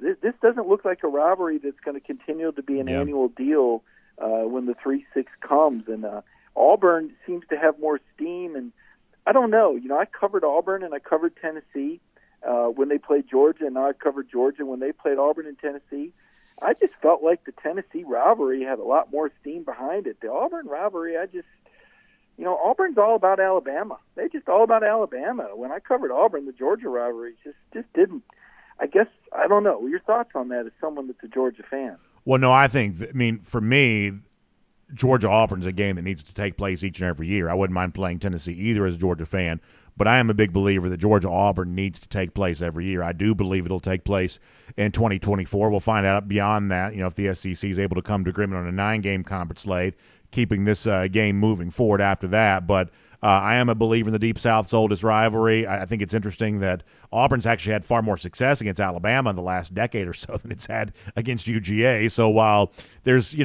this doesn't look like a rivalry that's going to continue to be an annual deal when the 3-6 comes. And Auburn seems to have more steam. And I don't know. I covered Auburn and I covered Tennessee when they played Georgia, and now I covered Georgia when they played Auburn and Tennessee. I just felt like the Tennessee rivalry had a lot more steam behind it. The Auburn rivalry, Auburn's all about Alabama. They're just all about Alabama. When I covered Auburn, the Georgia rivalry just didn't. I guess, I don't know. Your thoughts on that as someone that's a Georgia fan? Well, no, I think, for me, Georgia-Auburn's a game that needs to take place each and every year. I wouldn't mind playing Tennessee either as a Georgia fan, but I am a big believer that Georgia-Auburn needs to take place every year. I do believe it'll take place in 2024. We'll find out beyond that, if the SEC is able to come to agreement on a 9-game conference slate, keeping this game moving forward after that. But I am a believer in the Deep South's oldest rivalry. I think it's interesting that Auburn's actually had far more success against Alabama in the last decade or so than it's had against UGA. So while there's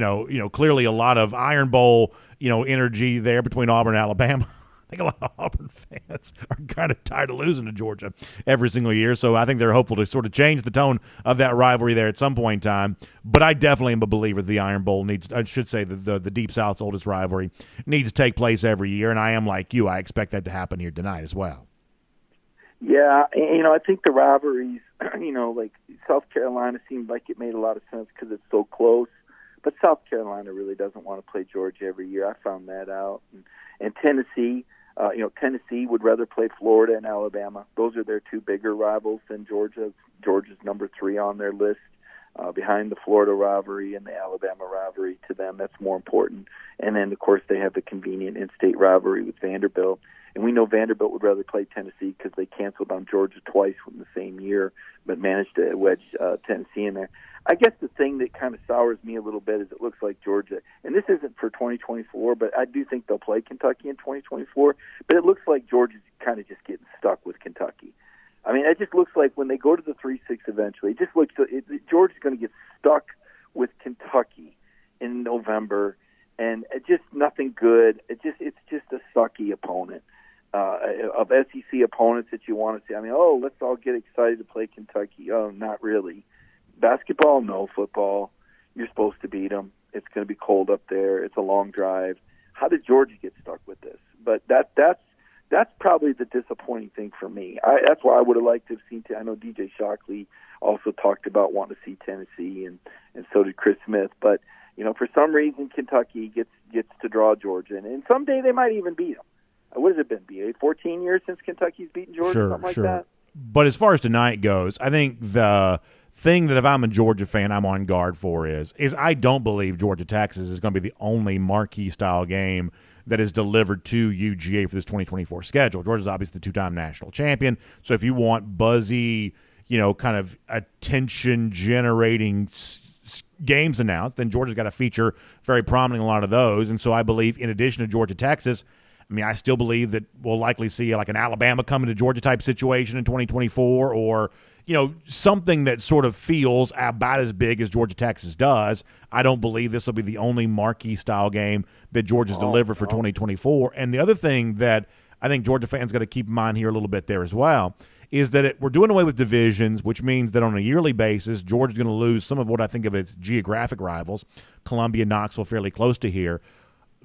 clearly a lot of Iron Bowl energy there between Auburn and Alabama, I think a lot of Auburn fans are kind of tired of losing to Georgia every single year. So I think they're hopeful to sort of change the tone of that rivalry there at some point in time. But I definitely am a believer the Iron Bowl the Deep South's oldest rivalry needs to take place every year. And I am like you. I expect that to happen here tonight as well. Yeah, I think the rivalries, like South Carolina seemed like it made a lot of sense because it's so close. But South Carolina really doesn't want to play Georgia every year. I found that out. And Tennessee, Tennessee would rather play Florida and Alabama. Those are their two bigger rivals than Georgia. Georgia's number 3 on their list, behind the Florida rivalry and the Alabama rivalry. To them, that's more important. And then, of course, they have the convenient in-state rivalry with Vanderbilt. And we know Vanderbilt would rather play Tennessee because they canceled on Georgia twice in the same year, but managed to wedge Tennessee in there. I guess the thing that kind of sours me a little bit is it looks like Georgia, and this isn't for 2024, but I do think they'll play Kentucky in 2024, but it looks like Georgia's kind of just getting stuck with Kentucky. I mean, it just looks like when they go to the 3-6 eventually, it just looks Georgia's going to get stuck with Kentucky in November, and it just nothing good. It's just a sucky opponent. Of SEC opponents that you want to see. I mean, let's all get excited to play Kentucky. Oh, not really. Basketball, no. Football, you're supposed to beat them. It's going to be cold up there. It's a long drive. How did Georgia get stuck with this? But that's probably the disappointing thing for me. That's why I would have liked to have seen. I know DJ Shockley also talked about wanting to see Tennessee, and so did Chris Smith. But for some reason, Kentucky gets to draw Georgia, and someday they might even beat them. What has it been, BA? 14 years since Kentucky's beaten Georgia, something like that? But as far as tonight goes, I think the thing that if I'm a Georgia fan, I'm on guard for is I don't believe Georgia-Texas is going to be the only marquee-style game that is delivered to UGA for this 2024 schedule. Georgia's obviously the 2-time national champion, so if you want buzzy, kind of attention-generating games announced, then Georgia's got to feature very prominently in a lot of those. And so I believe in addition to Georgia-Texas, I still believe that we'll likely see like an Alabama coming to Georgia type situation in 2024 or, something that sort of feels about as big as Georgia-Texas does. I don't believe this will be the only marquee style game that Georgia's delivered for 2024. And the other thing that I think Georgia fans got to keep in mind here a little bit there as well is that we're doing away with divisions, which means that on a yearly basis, Georgia's going to lose some of what I think of its geographic rivals, Columbia, Knoxville, fairly close to here.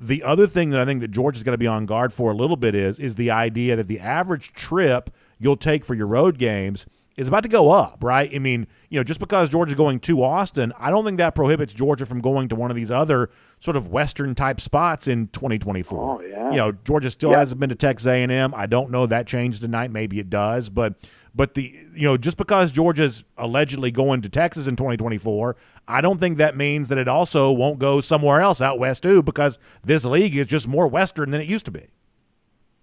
The other thing that I think that Georgia's got to be on guard for a little bit is the idea that the average trip you'll take for your road games is about to go up, right? I mean, just because Georgia's going to Austin, I don't think that prohibits Georgia from going to one of these other sort of Western-type spots in 2024. Oh, yeah. Georgia still hasn't been to Texas A&M. I don't know that changed tonight. Maybe it does. But just because Georgia's allegedly going to Texas in 2024, I don't think that means that it also won't go somewhere else out west too, because this league is just more Western than it used to be.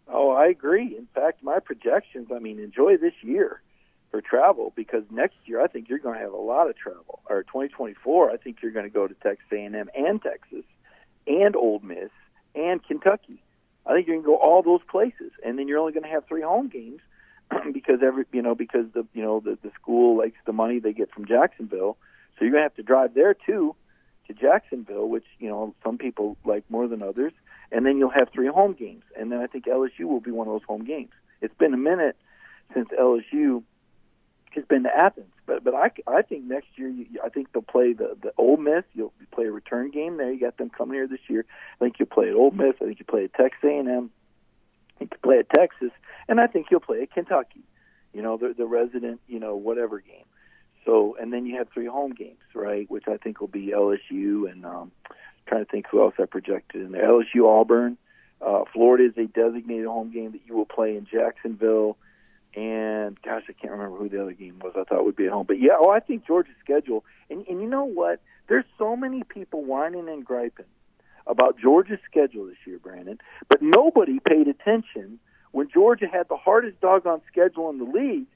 Oh, I agree. In fact, my projections, enjoy this year for travel, because next year I think you're going to have a lot of travel. Or 2024, I think you're going to go to Texas A&M and Texas and Ole Miss and Kentucky. I think you're going to go all those places, and then you're only going to have 3 home games because the school likes the money they get from Jacksonville. So you're going to have to drive there too, to Jacksonville, which some people like more than others. And then you'll have 3 home games, and then I think LSU will be one of those home games. It's been a minute since LSU has been to Athens, but I think next year I think they'll play the Ole Miss. You'll play a return game there. You got them coming here this year. I think you'll play at Ole Miss. I think you play at Texas A&M. I think you play at Texas, and I think you'll play at Kentucky. The resident whatever game. So, and then you have 3 home games, right? Which I think will be LSU and trying to think who else I projected in there. LSU, Auburn, Florida is a designated home game that you will play in Jacksonville. And, gosh, I can't remember who the other game was I thought would be at home. But, yeah, I think Georgia's schedule. And you know what? There's so many people whining and griping about Georgia's schedule this year, Brandon. But nobody paid attention when Georgia had the hardest doggone schedule in the league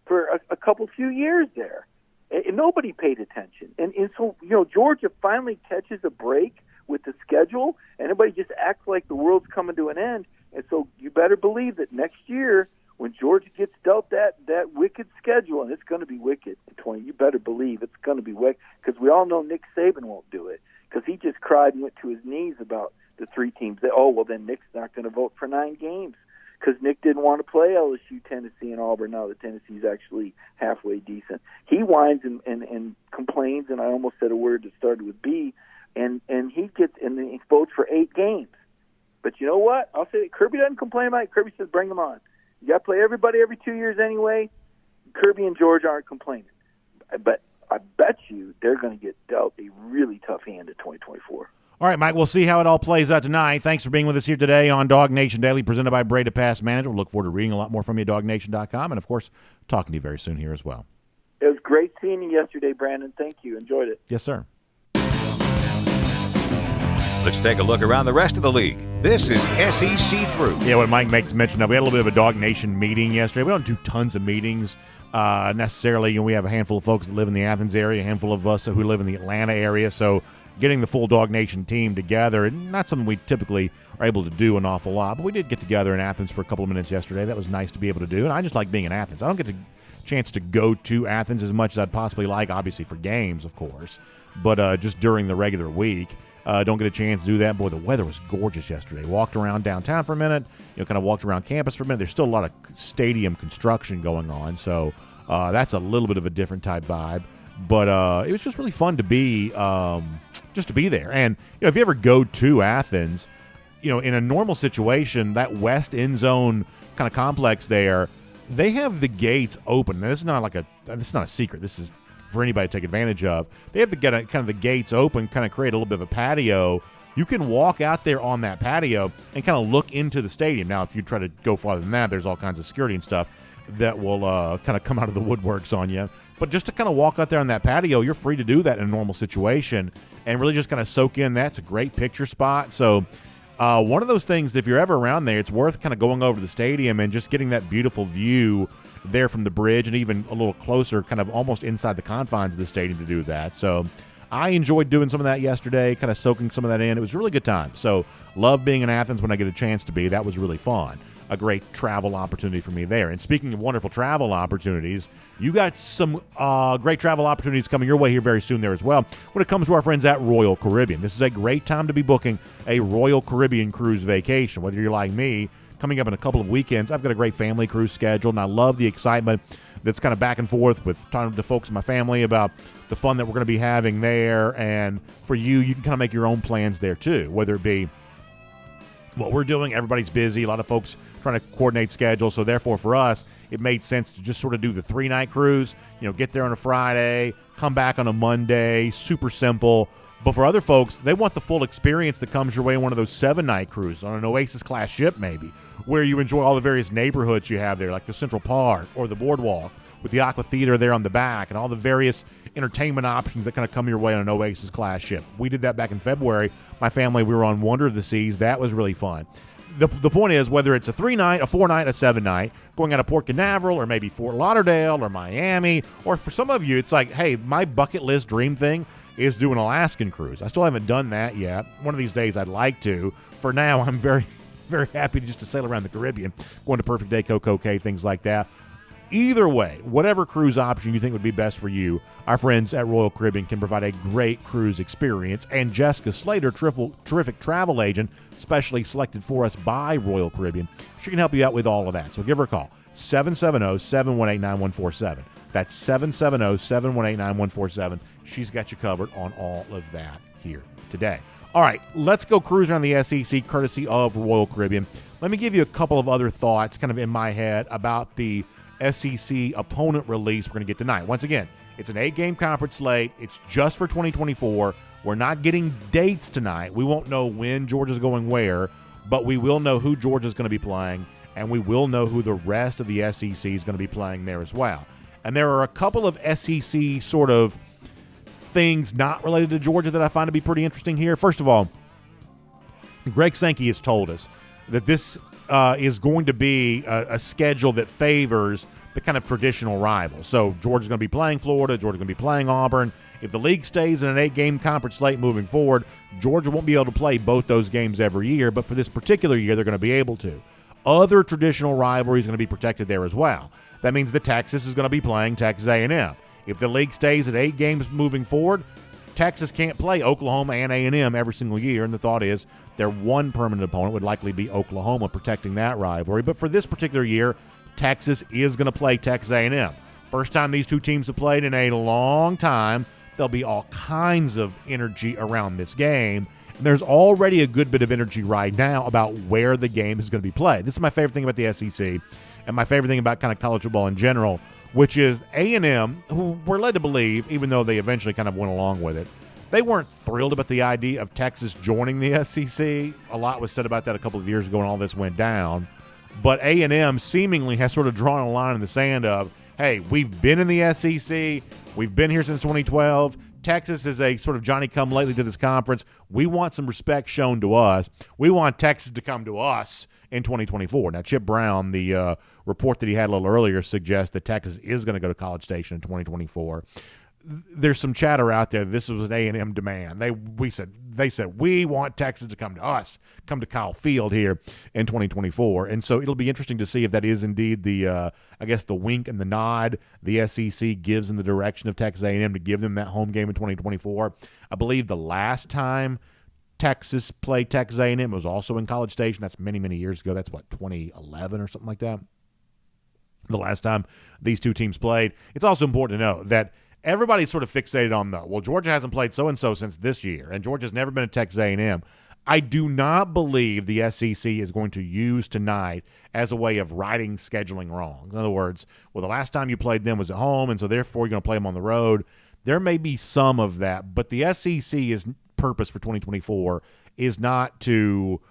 for a few years there. And nobody paid attention. And so, Georgia finally catches a break with the schedule, and everybody just acts like the world's coming to an end. And so you better believe that next year, when Georgia gets dealt that wicked schedule, and it's going to be wicked in 20, you better believe it's going to be wicked, because we all know Nick Saban won't do it, because he just cried and went to his knees about the three teams that, then Nick's not going to vote for 9 games, because Nick didn't want to play LSU, Tennessee, and Auburn. Now that Tennessee's actually halfway decent. He whines and complains, and I almost said a word that started with B, and he votes for 8 games. But you know what? I'll say that Kirby doesn't complain about it. Kirby says, bring them on. You got to play everybody every 2 years anyway. Kirby and Georgia aren't complaining. But I bet you they're going to get dealt a really tough hand in 2024. All right, Mike, we'll see how it all plays out tonight. Thanks for being with us here today on DawgNation Daily, presented by Breda Pest Management. We'll look forward to reading a lot more from you at DawgNation.com, and, of course, talking to you very soon here as well. It was great seeing you yesterday, Brandon. Thank you. Enjoyed it. Yes, sir. Let's take a look around the rest of the league. This is SEC Through. Yeah, what Mike makes mention of, we had a little bit of a DawgNation meeting yesterday. We don't do tons of meetings necessarily. We have a handful of folks that live in the Athens area, a handful of us who live in the Atlanta area. So getting the full DawgNation team together, not something we typically are able to do an awful lot, but we did get together in Athens for a couple of minutes yesterday. That was nice to be able to do, and I just like being in Athens. I don't get the chance to go to Athens as much as I'd possibly like, obviously for games, of course, but just during the regular week. Don't get a chance to do that. Boy, the weather was gorgeous yesterday. Walked around downtown for a minute, kind of walked around campus for a minute. There's still a lot of stadium construction going on, so that's a little bit of a different type vibe. But it was just really fun to be just to be there. And if you ever go to Athens, in a normal situation, that west end zone kind of complex there, they have the gates open. Now, this is not a secret. This is for anybody to take advantage of. They have to get kind of the gates open, kind of create a little bit of a patio. You can walk out there on that patio and kind of look into the stadium. Now, if you try to go farther than that, there's all kinds of security and stuff that will kind of come out of the woodworks on you. But just to kind of walk out there on that patio, you're free to do that in a normal situation and really just kind of soak in that. It's a great picture spot. So one of those things that if you're ever around there, it's worth kind of going over to the stadium and just getting that beautiful view there from the bridge, and even a little closer, kind of almost inside the confines of the stadium to do that. So I enjoyed doing some of that yesterday, kind of soaking some of that in. It was a really good time. So love being in Athens when I get a chance to be. That was really fun. A great travel opportunity for me there. And speaking of wonderful travel opportunities, you got some great travel opportunities coming your way here very soon there as well when it comes to our friends at Royal Caribbean. This is a great time to be booking a Royal Caribbean cruise vacation. Whether you're like me, coming up in a couple of weekends, I've got a great family cruise scheduled, and I love the excitement that's kind of back and forth with talking to folks in my family about the fun that we're going to be having there. And for you can kind of make your own plans there too, whether it be what we're doing. Everybody's busy. A lot of folks trying to coordinate schedules. So therefore for us, it made sense to just sort of do the 3-night cruise, get there on a Friday, come back on a Monday, super simple. But for other folks, they want the full experience that comes your way on one of those 7-night cruises on an Oasis-class ship maybe, where you enjoy all the various neighborhoods you have there, like the Central Park or the Boardwalk with the Aqua Theater there on the back and all the various entertainment options that kind of come your way on an Oasis-class ship. We did that back in February. My family, we were on Wonder of the Seas. That was really fun. The point is, whether it's a 3-night, a 4-night, a 7-night, going out of Port Canaveral or maybe Fort Lauderdale or Miami, or for some of you, it's like, hey, my bucket list dream thing is do an Alaskan cruise. I still haven't done that yet. One of these days I'd like to. For now, I'm very, very happy to sail around the Caribbean, going to Perfect Day, Coco Cay, things like that. Either way, whatever cruise option you think would be best for you, our friends at Royal Caribbean can provide a great cruise experience. And Jessica Slater, terrific travel agent, specially selected for us by Royal Caribbean, she can help you out with all of that. So give her a call, 770-718-9147. That's 770-718-9147. She's got you covered on all of that here today. All right, let's go cruise around the SEC courtesy of Royal Caribbean. Let me give you a couple of other thoughts kind of in my head about the SEC opponent release we're going to get tonight. Once again, it's an 8-game conference slate. It's just for 2024. We're not getting dates tonight. We won't know when Georgia's going where, but we will know who Georgia's going to be playing, and we will know who the rest of the SEC is going to be playing there as well. And there are a couple of SEC sort of things not related to Georgia that I find to be pretty interesting here. First of all, Greg Sankey has told us that this is going to be a schedule that favors the kind of traditional rivals. So Georgia's going to be playing Florida, Georgia's going to be playing Auburn, If the league stays in an 8-game conference slate moving forward, Georgia won't be able to play both those games every year, but for this particular year, they're going to be able to. Other traditional rivalries are going to be protected there as well. That means that Texas is going to be playing Texas A&M. If the league stays at 8 games moving forward, Texas can't play Oklahoma and A&M every single year, and the thought is their one permanent opponent would likely be Oklahoma, protecting that rivalry. But for this particular year, Texas is going to play Texas A&M. First time these two teams have played in a long time. There'll be all kinds of energy around this game. And there's already a good bit of energy right now about where the game is going to be played. This is my favorite thing about the SEC and my favorite thing about kind of college football in general, which is A&M, who we're led to believe, even though they eventually kind of went along with it, they weren't thrilled about the idea of Texas joining the SEC. A lot was said about that a couple of years ago when all this went down. But A&M seemingly has sort of drawn a line in the sand of, hey, we've been in the SEC. We've been here since 2012. Texas is a sort of Johnny-come-lately to this conference. We want some respect shown to us. We want Texas to come to us in 2024. Now, Chip Brown, the report that he had a little earlier, suggests that Texas is going to go to College Station in 2024. There's some chatter out there. This was an A&M demand. They said we want Texas to come to us, come to Kyle Field here in 2024. And so it'll be interesting to see if that is indeed the the wink and the nod the SEC gives in the direction of Texas A&M to give them that home game in 2024. I believe the last time Texas played Texas A&M was also in College Station. That's many, many years ago. That's 2011 or something like that. The last time these two teams played. It's also important to know that everybody's sort of fixated on Georgia hasn't played so-and-so since this year, and Georgia's never been at Texas A&M. I do not believe the SEC is going to use tonight as a way of righting scheduling wrong. In other words, the last time you played them was at home, and so therefore you're going to play them on the road. There may be some of that, but the SEC's purpose for 2024 is not to,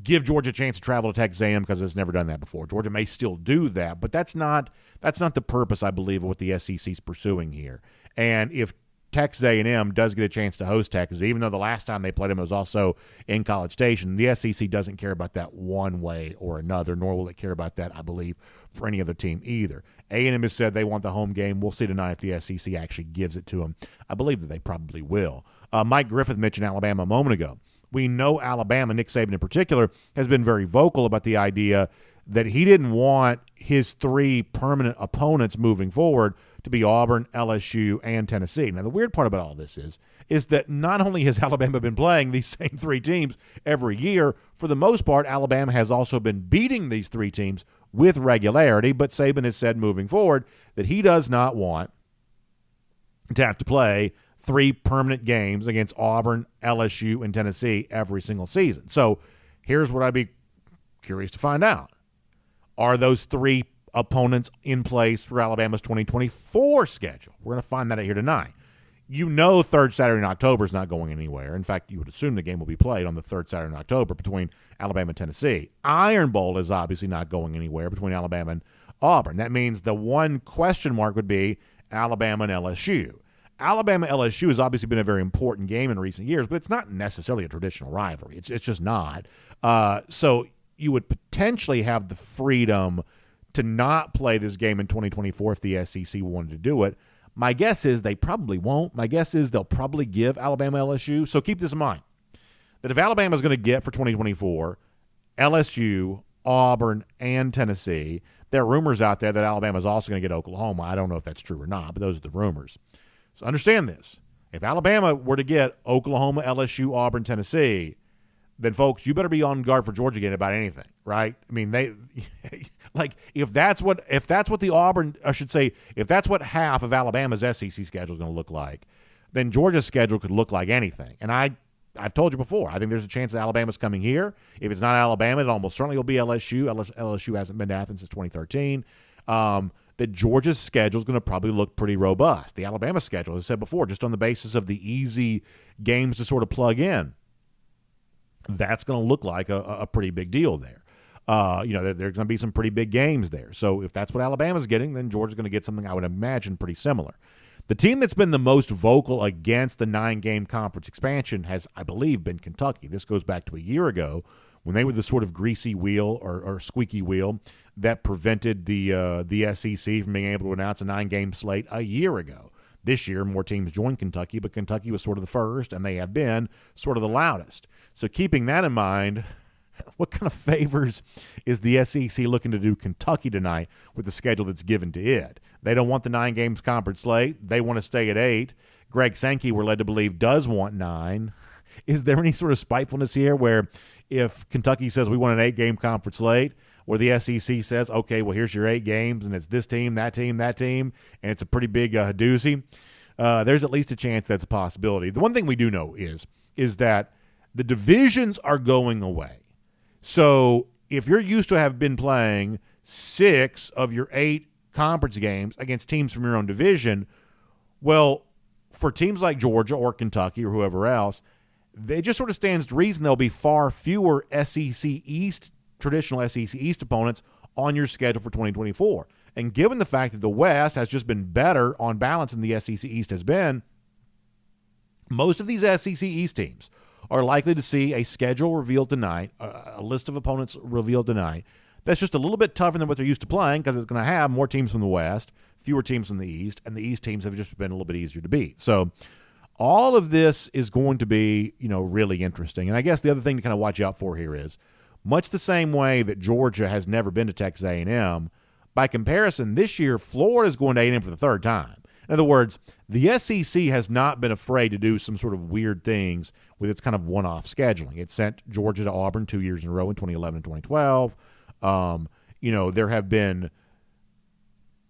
give Georgia a chance to travel to Texas A&M because it's never done that before. Georgia may still do that, but that's not the purpose, I believe, of what the SEC is pursuing here. And if Texas A&M does get a chance to host Texas, even though the last time they played them was also in College Station, the SEC doesn't care about that one way or another, nor will it care about that, I believe, for any other team either. A&M has said they want the home game. We'll see tonight if the SEC actually gives it to them. I believe that they probably will. Mike Griffith mentioned Alabama a moment ago. We know Alabama, Nick Saban in particular, has been very vocal about the idea that he didn't want his 3 permanent opponents moving forward to be Auburn, LSU, and Tennessee. Now, the weird part about all this is that not only has Alabama been playing these same 3 teams every year, for the most part, Alabama has also been beating these 3 teams with regularity, but Saban has said moving forward that he does not want to have to play 3 permanent games against Auburn, LSU, and Tennessee every single season. So here's what I'd be curious to find out. Are those 3 opponents in place for Alabama's 2024 schedule? We're going to find that out here tonight. Third Saturday in October is not going anywhere. In fact, you would assume the game will be played on the third Saturday in October between Alabama and Tennessee. Iron Bowl is obviously not going anywhere between Alabama and Auburn. That means the one question mark would be Alabama and LSU. Alabama-LSU has obviously been a very important game in recent years, but it's not necessarily a traditional rivalry. It's just not. So you would potentially have the freedom to not play this game in 2024 if the SEC wanted to do it. My guess is they probably won't. My guess is they'll probably give Alabama-LSU. So keep this in mind, that if Alabama is going to get for 2024 LSU, Auburn, and Tennessee, there are rumors out there that Alabama is also going to get Oklahoma. I don't know if that's true or not, but those are the rumors. So understand this. If Alabama were to get Oklahoma, LSU, Auburn, Tennessee, then folks, you better be on guard for Georgia getting about anything, right? I mean, if that's what the Auburn, I should say, if that's what half of Alabama's SEC schedule is going to look like, then Georgia's schedule could look like anything. And I've told you before, I think there's a chance that Alabama's coming here. If it's not Alabama, it almost certainly will be LSU. LSU hasn't been to Athens since 2013. That Georgia's schedule is going to probably look pretty robust. The Alabama schedule, as I said before, just on the basis of the easy games to sort of plug in, that's going to look like a pretty big deal there. There's going to be some pretty big games there. So if that's what Alabama's getting, then Georgia's going to get something I would imagine pretty similar. The team that's been the most vocal against the 9-game conference expansion has, I believe, been Kentucky. This goes back to a year ago when they were the sort of greasy wheel or squeaky wheel that prevented the SEC from being able to announce a 9-game slate a year ago. This year, more teams joined Kentucky, but Kentucky was sort of the first, and they have been sort of the loudest. So keeping that in mind, what kind of favors is the SEC looking to do Kentucky tonight with the schedule that's given to it? They don't want the 9 games conference slate. They want to stay at 8. Greg Sankey, we're led to believe, does want 9. Is there any sort of spitefulness here where if Kentucky says we want an 8-game conference slate, where the SEC says, okay, well, here's your 8 games, and it's this team, that team, that team, and it's a pretty big doozy? There's at least a chance that's a possibility. The one thing we do know is that the divisions are going away. So if you're used to have been playing 6 of your 8 conference games against teams from your own division, well, for teams like Georgia or Kentucky or whoever else, they just sort of stands to reason there'll be far fewer traditional SEC East opponents on your schedule for 2024. And given the fact that the West has just been better on balance than the SEC East has been, most of these SEC East teams are likely to see a schedule revealed tonight, a list of opponents revealed tonight, that's just a little bit tougher than what they're used to playing because it's going to have more teams from the West, fewer teams from the East, and the East teams have just been a little bit easier to beat. So all of this is going to be, really interesting. And I guess the other thing to kind of watch out for here is, much the same way that Georgia has never been to Texas A&M, by comparison, this year Florida is going to A&M for the 3rd time. In other words, the SEC has not been afraid to do some sort of weird things with its kind of one-off scheduling. It sent Georgia to Auburn 2 years in a row in 2011 and 2012. There have been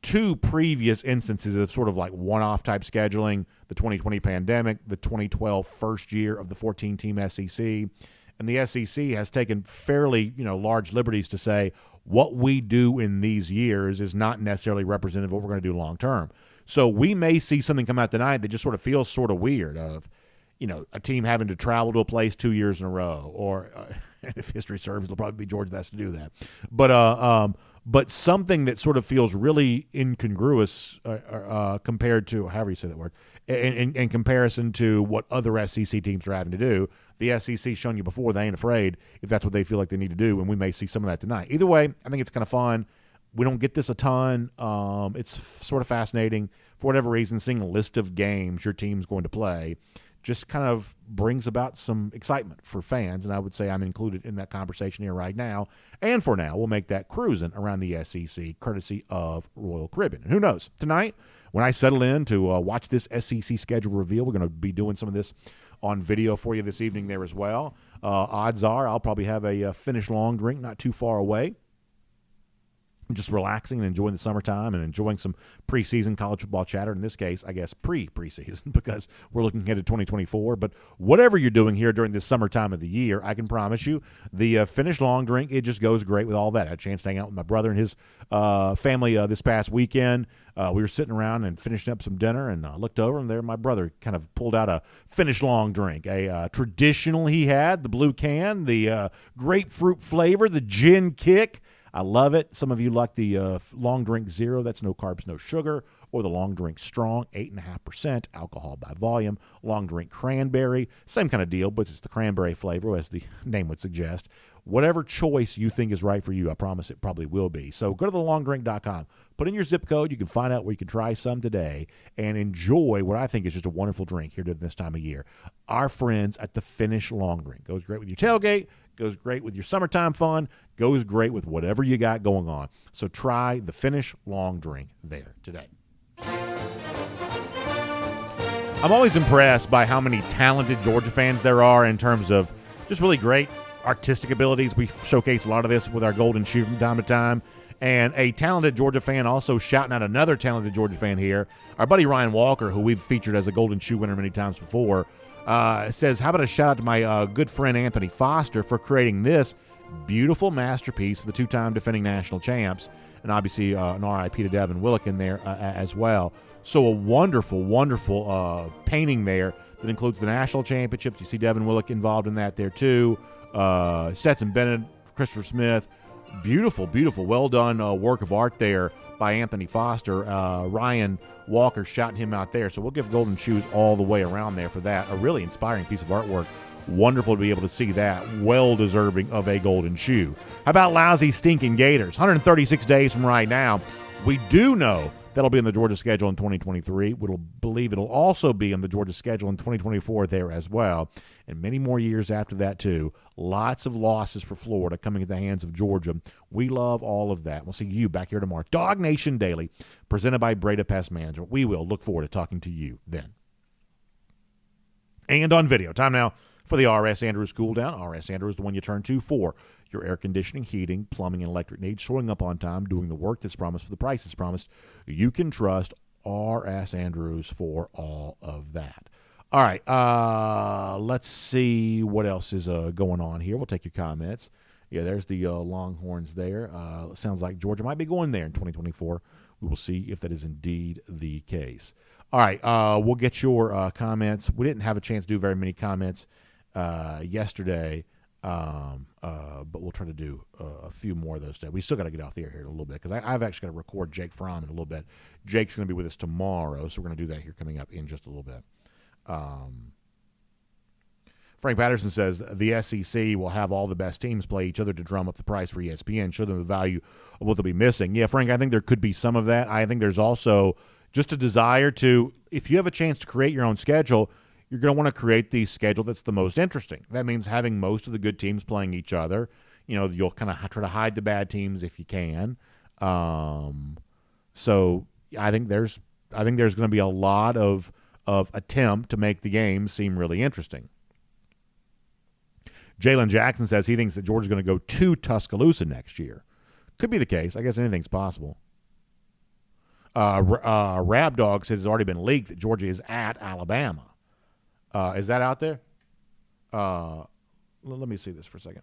2 previous instances of sort of like one-off type scheduling, the 2020 pandemic, the 2012 first year of the 14-team SEC. And the SEC has taken fairly, large liberties to say what we do in these years is not necessarily representative of what we're going to do long term. So we may see something come out tonight that just sort of feels sort of weird of, a team having to travel to a place 2 years in a row, or if history serves, it'll probably be Georgia that has to do that. But something that sort of feels really incongruous compared to, however you say that word, in comparison to what other SEC teams are having to do. The SEC's shown you before they ain't afraid if that's what they feel like they need to do, and we may see some of that tonight. Either way, I think it's kind of fun. We don't get this a ton. It's sort of fascinating. For whatever reason, seeing a list of games your team's going to play just kind of brings about some excitement for fans, and I would say I'm included in that conversation here right now. And for now, we'll make that cruising around the SEC courtesy of Royal Caribbean. And who knows? Tonight, when I settle in to watch this SEC schedule reveal, we're going to be doing some of this on video for you this evening there as well. Odds are I'll probably have a finished long drink not too far away. Just relaxing and enjoying the summertime and enjoying some preseason college football chatter. In this case, I guess preseason because we're looking ahead to 2024. But whatever you're doing here during this summertime of the year, I can promise you the finished long drink, it just goes great with all that. I had a chance to hang out with my brother and his family this past weekend. We were sitting around and finishing up some dinner and looked over, and there my brother kind of pulled out a finished long drink, a traditional he had, the blue can, the grapefruit flavor, the gin kick. I love it. Some of you like the long drink zero. That's no carbs, no sugar. Or the long drink strong, 8.5% alcohol by volume. Long drink cranberry, same kind of deal, but it's the cranberry flavor, as the name would suggest. Whatever choice you think is right for you, I promise it probably will be. So go to thelongdrink.com. Put in your zip code. You can find out where you can try some today and enjoy what I think is just a wonderful drink here during this time of year. Our friends at the Finish Long Drink. Goes great with your tailgate. Goes great with your summertime fun. Goes great with whatever you got going on. So try the Finish Long Drink there today. I'm always impressed by how many talented Georgia fans there are in terms of just really great artistic abilities. We showcase a lot of this with our Golden Shoe from time to time. And a talented Georgia fan also shouting out another talented Georgia fan here. Our buddy Ryan Walker, who we've featured as a Golden Shoe winner many times before, says, how about a shout out to my good friend Anthony Foster for creating this beautiful masterpiece for the 2-time defending national champs. And obviously an RIP to Devin Willock in there as well. So a wonderful, wonderful painting there that includes the national championships. You see Devin Willock involved in that there too. Stetson Bennett, Christopher Smith. Beautiful, beautiful, well done work of art there by Anthony Foster. Ryan Walker shouting him out there. So we'll give Golden Shoes all the way around there for that. A really inspiring piece of artwork. Wonderful to be able to see that. Well deserving of a Golden Shoe. How about lousy, stinking Gators? 136 days from right now, we do know That'll be in the Georgia schedule in 2023. We'll believe it'll also be in the Georgia schedule in 2024 there as well, and many more years after that too. Lots of losses for Florida coming at the hands of Georgia. We love all of that. We'll see you back here tomorrow. DawgNation Daily, presented by Breda Pest Management. We will look forward to talking to you then. And on video, time now for the R.S. Andrews Cool Down. R.S. Andrews is the one you turn to for your air conditioning, heating, plumbing, and electric needs, showing up on time, doing the work that's promised for the price that's promised. You can trust R.S. Andrews for all of that. All right, let's see what else is going on here. We'll take your comments. Yeah, there's the Longhorns there. Sounds like Georgia might be going there in 2024. We will see if that is indeed the case. All right, we'll get your comments. We didn't have a chance to do very many comments yesterday, but we'll try to do a few more of those today. We still got to get off the air here in a little bit because I've actually got to record Jake Fromm in a little bit. Jake's going to be with us tomorrow, so we're going to do that here coming up in just a little bit. Frank Patterson says the SEC will have all the best teams play each other to drum up the price for ESPN, show them the value of what they'll be missing. Yeah, Frank, I think there could be some of that. I think there's also just a desire to, if you have a chance to create your own schedule, you're going to want to create the schedule that's the most interesting. That means having most of the good teams playing each other. You know, you'll kind of try to hide the bad teams if you can. So I think there's going to be a lot of attempt to make the game seem really interesting. Jalen Jackson says he thinks that Georgia's going to go to Tuscaloosa next year. Could be the case. I guess anything's possible. Rab Dog says it's already been leaked that Georgia is at Alabama. Is that out there? Let me see this for a second.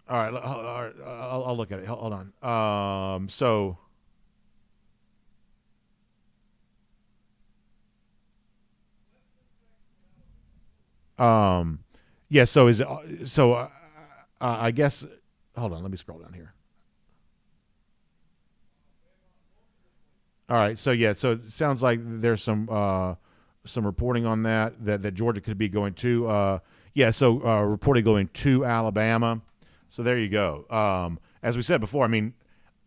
All right, I'll look at it. Hold on. Yeah. So is it? So I guess. Hold on. Let me scroll down here. All right. So yeah. So it sounds like there's some reporting on that Georgia could be going to. Reporting going to Alabama. So there you go. As we said before, I mean,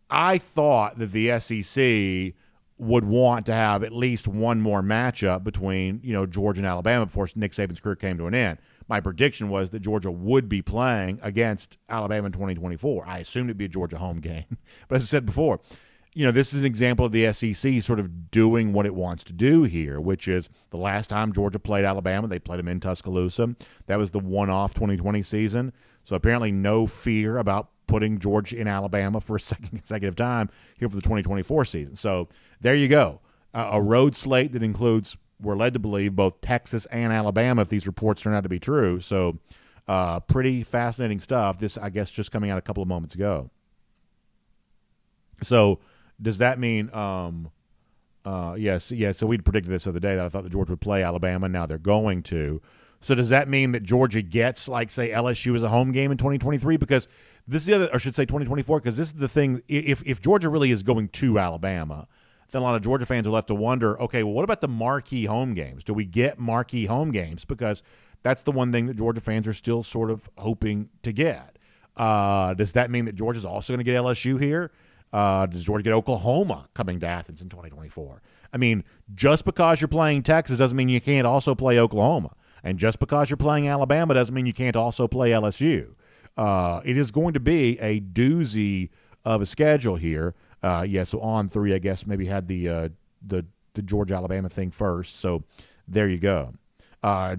I thought that the SEC would want to have at least one more matchup between, Georgia and Alabama before Nick Saban's career came to an end. My prediction was that Georgia would be playing against Alabama in 2024. I assumed it'd be a Georgia home game. But as I said before, this is an example of the SEC sort of doing what it wants to do here, which is the last time Georgia played Alabama, they played them in Tuscaloosa. That was the one-off 2020 season. So apparently no fear about putting Georgia in Alabama for a second consecutive time here for the 2024 season. So there you go. A road slate that includes, we're led to believe, both Texas and Alabama if these reports turn out to be true. So pretty fascinating stuff. This, I guess, just coming out a couple of moments ago. So does that mean yes, so we'd predicted this the other day that I thought that Georgia would play Alabama. Now they're going to. So does that mean that Georgia gets, like, say, LSU as a home game in 2023? Because this is the other, or should say 2024, because this is the thing. If Georgia really is going to Alabama, then a lot of Georgia fans are left to wonder, okay, well, what about the marquee home games? Do we get marquee home games? Because that's the one thing that Georgia fans are still sort of hoping to get. Does that mean that Georgia's also going to get LSU here? Does Georgia get Oklahoma coming to Athens in 2024? I mean, just because you're playing Texas doesn't mean you can't also play Oklahoma. And just because you're playing Alabama doesn't mean you can't also play LSU. It is going to be a doozy of a schedule here. So on three, I guess, maybe had the Georgia-Alabama thing first. So there you go.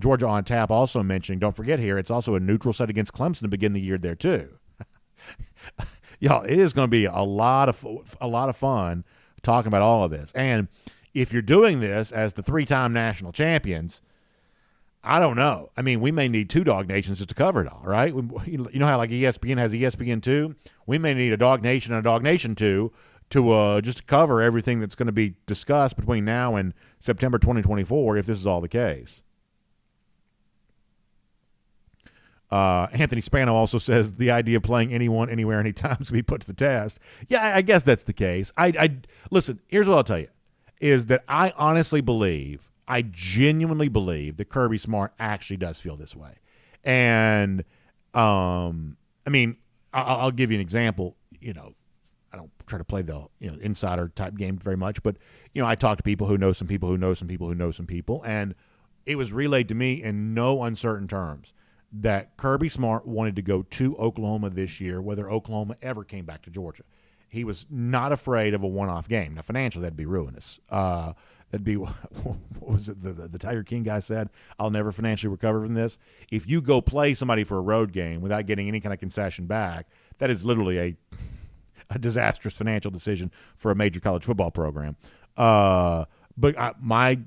Georgia on tap also mentioning, don't forget here, it's also a neutral set against Clemson to begin the year there too. Y'all, it is going to be a lot of fun talking about all of this. And if you're doing this as the three-time national champions, I don't know. I mean, we may need two Dog Nations just to cover it all, right? You know how like ESPN has ESPN2? We may need a Dog Nation and a Dog Nation 2 to just cover everything that's going to be discussed between now and September 2024 if this is all the case. Anthony Spano also says the idea of playing anyone, anywhere, anytime is to be put to the test. Yeah, I guess that's the case. Listen, here's what I'll tell you, is that I genuinely believe that Kirby Smart actually does feel this way. And, I mean, I'll give you an example. I don't try to play the insider type game very much, but I talked to people who know some people who know some people who know some people, and it was relayed to me in no uncertain terms that Kirby Smart wanted to go to Oklahoma this year, whether Oklahoma ever came back to Georgia. He was not afraid of a one-off game. Now, financially, that'd be ruinous. That'd be, what was it the Tiger King guy said? I'll never financially recover from this. If you go play somebody for a road game without getting any kind of concession back, that is literally a disastrous financial decision for a major college football program. But my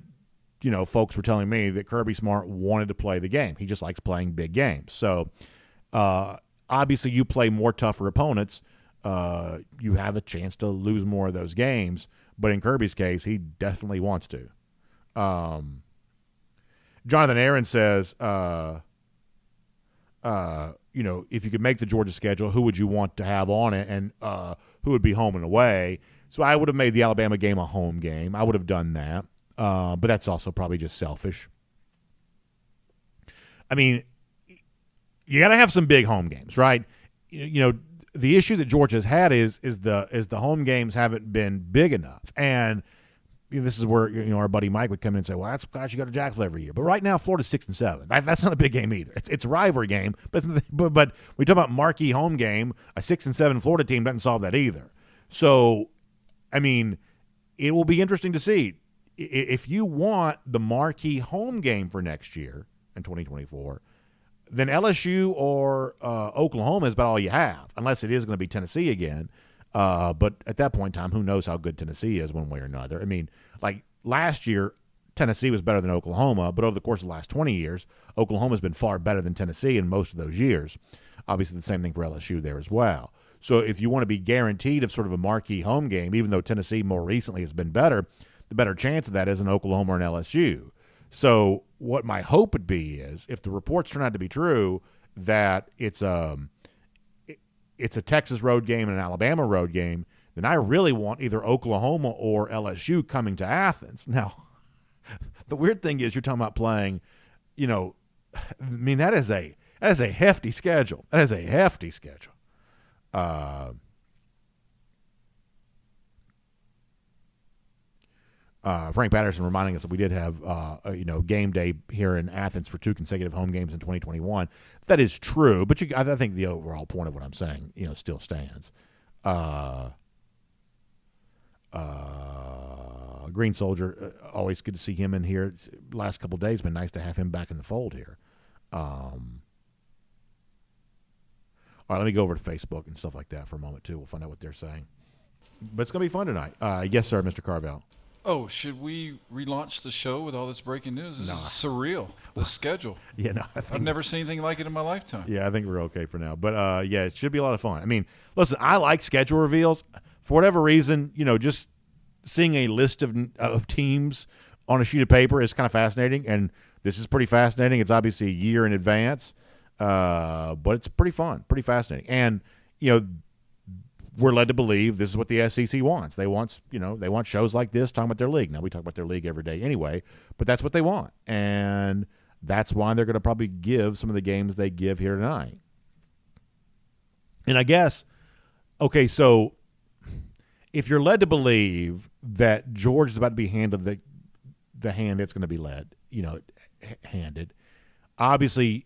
folks were telling me that Kirby Smart wanted to play the game. He just likes playing big games. So obviously you play more tougher opponents, you have a chance to lose more of those games. But in Kirby's case, he definitely wants to. Jonathan Aaron says, if you could make the Georgia schedule, who would you want to have on it, and who would be home and away? So I would have made the Alabama game a home game. I would have done that. But that's also probably just selfish. I mean, you got to have some big home games, right? The issue that Georgia's had is the home games haven't been big enough. And this is where our buddy Mike would come in and say, well, that's gosh, you go to Jacksonville every year. But right now, Florida's 6-7. That's not a big game either. It's a rivalry game. But we talk about marquee home game. A 6-7 Florida team doesn't solve that either. So, I mean, it will be interesting to see. If you want the marquee home game for next year in 2024, then LSU or Oklahoma is about all you have, unless it is going to be Tennessee again. But at that point in time, who knows how good Tennessee is one way or another. I mean, like last year, Tennessee was better than Oklahoma, but over the course of the last 20 years, Oklahoma's been far better than Tennessee in most of those years. Obviously, the same thing for LSU there as well. So if you want to be guaranteed of sort of a marquee home game, even though Tennessee more recently has been better, the better chance of that is an Oklahoma or an LSU. So what my hope would be is, if the reports turn out to be true, that it's a Texas road game and an Alabama road game, then I really want either Oklahoma or LSU coming to Athens. Now, the weird thing is you're talking about playing, that is a hefty schedule. That is a hefty schedule. Frank Patterson reminding us that we did have game day here in Athens for 2 consecutive home games in 2021. That is true, but I think the overall point of what I'm saying still stands. Green Soldier, always good to see him in here. Last couple of days, been nice to have him back in the fold here. All right, let me go over to Facebook and stuff like that for a moment too. We'll find out what they're saying. But it's going to be fun tonight. Yes, sir, Mr. Carvel. Oh, should we relaunch the show with all this breaking news? This is surreal, the schedule. Yeah, no, I've never seen anything like it in my lifetime. Yeah, I think we're okay for now. But, it should be a lot of fun. I mean, listen, I like schedule reveals. For whatever reason, just seeing a list of teams on a sheet of paper is kind of fascinating, and this is pretty fascinating. It's obviously a year in advance, but it's pretty fun, pretty fascinating. And, we're led to believe this is what the SEC wants. They want shows like this talking about their league. Now, we talk about their league every day anyway, but that's what they want. And that's why they're going to probably give some of the games they give here tonight. And I guess, okay, so if you're led to believe that Georgia's about to be handed the hand it's going to be handed, obviously,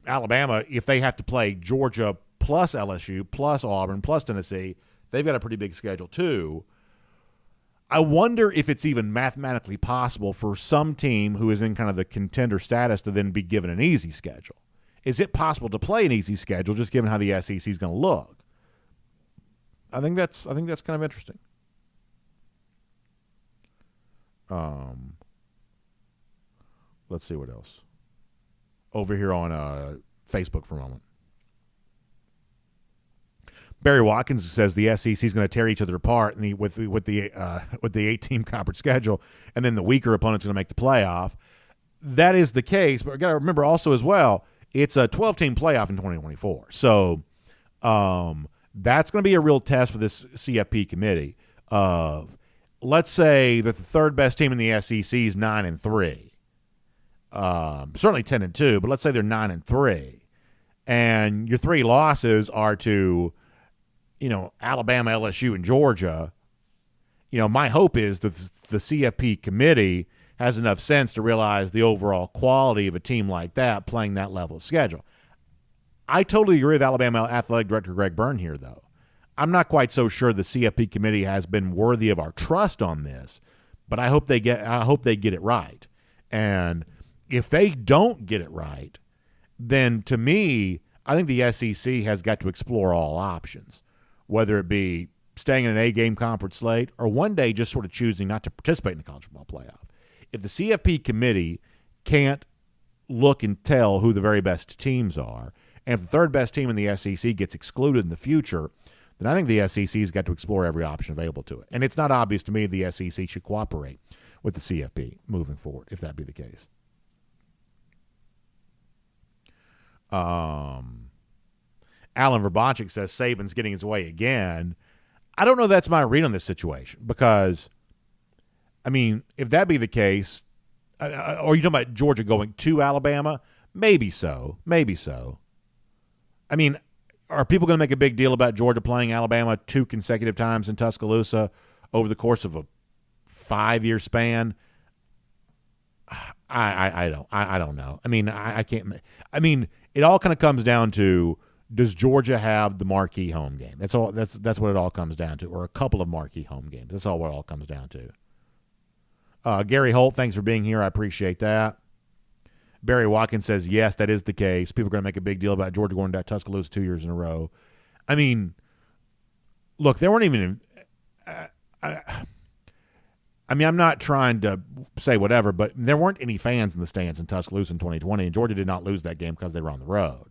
Alabama, if they have to play Georgia plus LSU, plus Auburn, plus Tennessee, they've got a pretty big schedule too. I wonder if it's even mathematically possible for some team who is in kind of the contender status to then be given an easy schedule. Is it possible to play an easy schedule just given how the SEC is going to look? I think that's kind of interesting. Let's see what else. Over here on Facebook for a moment. Barry Watkins says the SEC is going to tear each other apart with the 8-team conference schedule, and then the weaker opponent's going to make the playoff. That is the case, but we've got to remember also as well, it's a 12-team playoff in 2024. So that's going to be a real test for this CFP committee. Let's say that the third best team in the SEC is 9-3. Certainly 10-2, but let's say they're 9-3, and your 3 losses are to Alabama, LSU, and Georgia, my hope is that the CFP committee has enough sense to realize the overall quality of a team like that playing that level of schedule. I totally agree with Alabama Athletic Director Greg Byrne here, though. I'm not quite so sure the CFP committee has been worthy of our trust on this, but I hope they get it right. And if they don't get it right, then to me, I think the SEC has got to explore all options, whether it be staying in an A-game conference slate or one day just sort of choosing not to participate in the college football playoff. If the CFP committee can't look and tell who the very best teams are, and if the third best team in the SEC gets excluded in the future, then I think the SEC's got to explore every option available to it. And it's not obvious to me the SEC should cooperate with the CFP moving forward, if that be the case. Alan Verbanchik says Saban's getting his way again. I don't know if that's my read on this situation because, if that be the case, or are you talking about Georgia going to Alabama? Maybe so. Are people going to make a big deal about Georgia playing Alabama 2 consecutive times in Tuscaloosa over the course of a 5-year span? I don't know. I can't. It all kind of comes down to, does Georgia have the marquee home game? That's all. That's what it all comes down to, or a couple of marquee home games. That's all what it all comes down to. Gary Holt, thanks for being here. I appreciate that. Barry Watkins says, yes, that is the case. People are going to make a big deal about Georgia going to Tuscaloosa 2 years in a row. Look, there weren't even I'm not trying to say whatever, but there weren't any fans in the stands in Tuscaloosa in 2020, and Georgia did not lose that game because they were on the road.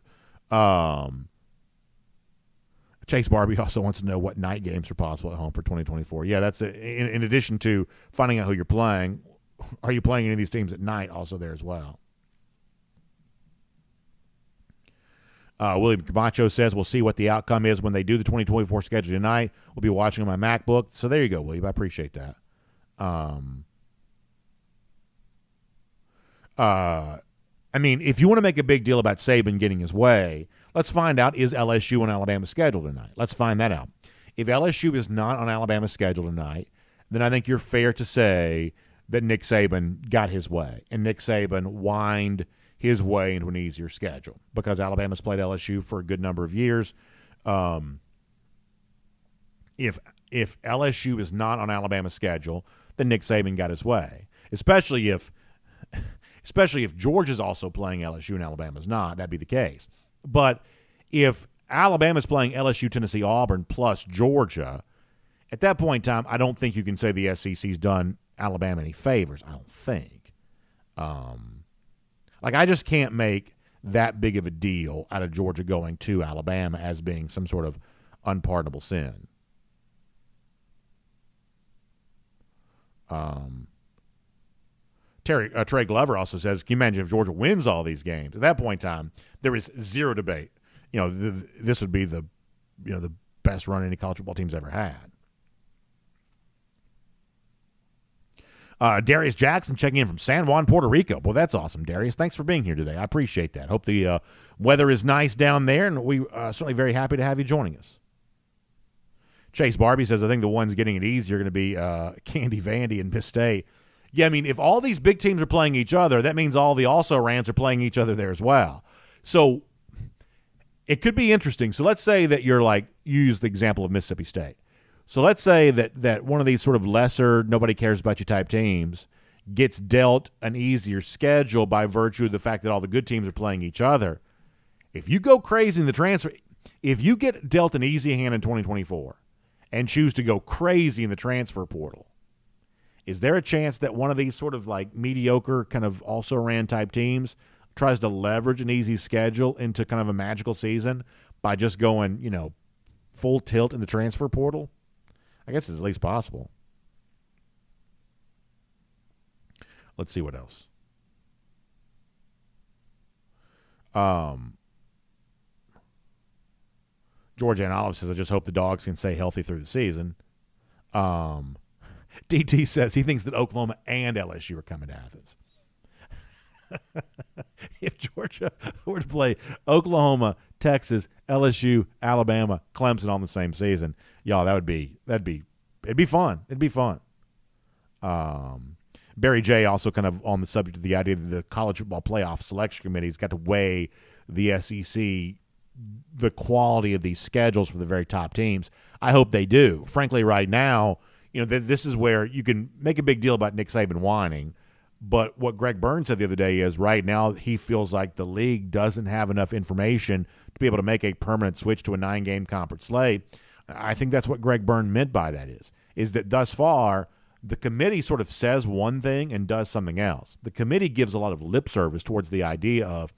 Chase Barbie also wants to know what night games are possible at home for 2024. Yeah, that's in addition to finding out who you're playing, are you playing any of these teams at night also there as well? William Camacho says, we'll see what the outcome is when they do the 2024 schedule tonight. We'll be watching on my MacBook. So there you go, William. I appreciate that. If you want to make a big deal about Saban getting his way, let's find out, is LSU on Alabama's schedule tonight? Let's find that out. If LSU is not on Alabama's schedule tonight, then I think you're fair to say that Nick Saban got his way, and Nick Saban whined his way into an easier schedule because Alabama's played LSU for a good number of years. If LSU is not on Alabama's schedule, then Nick Saban got his way, especially if Georgia's also playing LSU and Alabama's not. That'd be the case. But if Alabama's playing LSU, Tennessee, Auburn plus Georgia, at that point in time, I don't think you can say the SEC's done Alabama any favors. I don't think. I just can't make that big of a deal out of Georgia going to Alabama as being some sort of unpardonable sin. Trey Glover also says, can you imagine if Georgia wins all these games? At that point in time, there is zero debate. This would be the best run any college football team's ever had. Darius Jackson checking in from San Juan, Puerto Rico. Well, that's awesome, Darius. Thanks for being here today. I appreciate that. Hope the weather is nice down there, and we certainly very happy to have you joining us. Chase Barbie says, I think the ones getting it easy are going to be Candy Vandy and Miss State. Yeah, if all these big teams are playing each other, that means all the also-rans are playing each other there as well. So it could be interesting. So let's say that you use the example of Mississippi State. So let's say that one of these sort of lesser, nobody cares about you type teams gets dealt an easier schedule by virtue of the fact that all the good teams are playing each other. If you go crazy in the transfer, if you get dealt an easy hand in 2024 and choose to go crazy in the transfer portal, is there a chance that one of these sort of mediocre kind of also-ran type teams tries to leverage an easy schedule into kind of a magical season by just going, full tilt in the transfer portal? I guess it's at least possible. Let's see what else. Georgia and Olive says, I just hope the Dogs can stay healthy through the season. DT says he thinks that Oklahoma and LSU are coming to Athens. If Georgia were to play Oklahoma, Texas, LSU, Alabama, Clemson on the same season. Y'all, it'd be fun. It'd be fun. Barry J. also kind of on the subject of the idea that the college football playoff selection committee's got to weigh the SEC, the quality of these schedules for the very top teams. I hope they do. Frankly, right now, this is where you can make a big deal about Nick Saban whining, but what Greg Burns said the other day is right now he feels like the league doesn't have enough information to be able to make a permanent switch to a 9-game conference slate. I think that's what Greg Burns meant by that is that thus far the committee sort of says one thing and does something else. The committee gives a lot of lip service towards the idea of,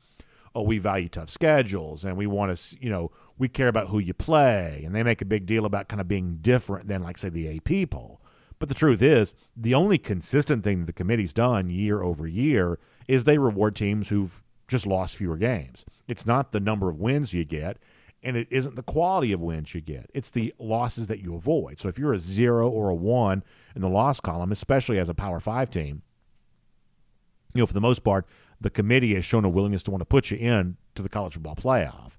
we value tough schedules and we want to, we care about who you play. And they make a big deal about kind of being different than, like, say, the AP poll. But the truth is, the only consistent thing that the committee's done year over year is they reward teams who've just lost fewer games. It's not the number of wins you get, and it isn't the quality of wins you get. It's the losses that you avoid. So if you're a 0 or a 1 in the loss column, especially as a Power 5 team, for the most part, the committee has shown a willingness to want to put you in to the college football playoff.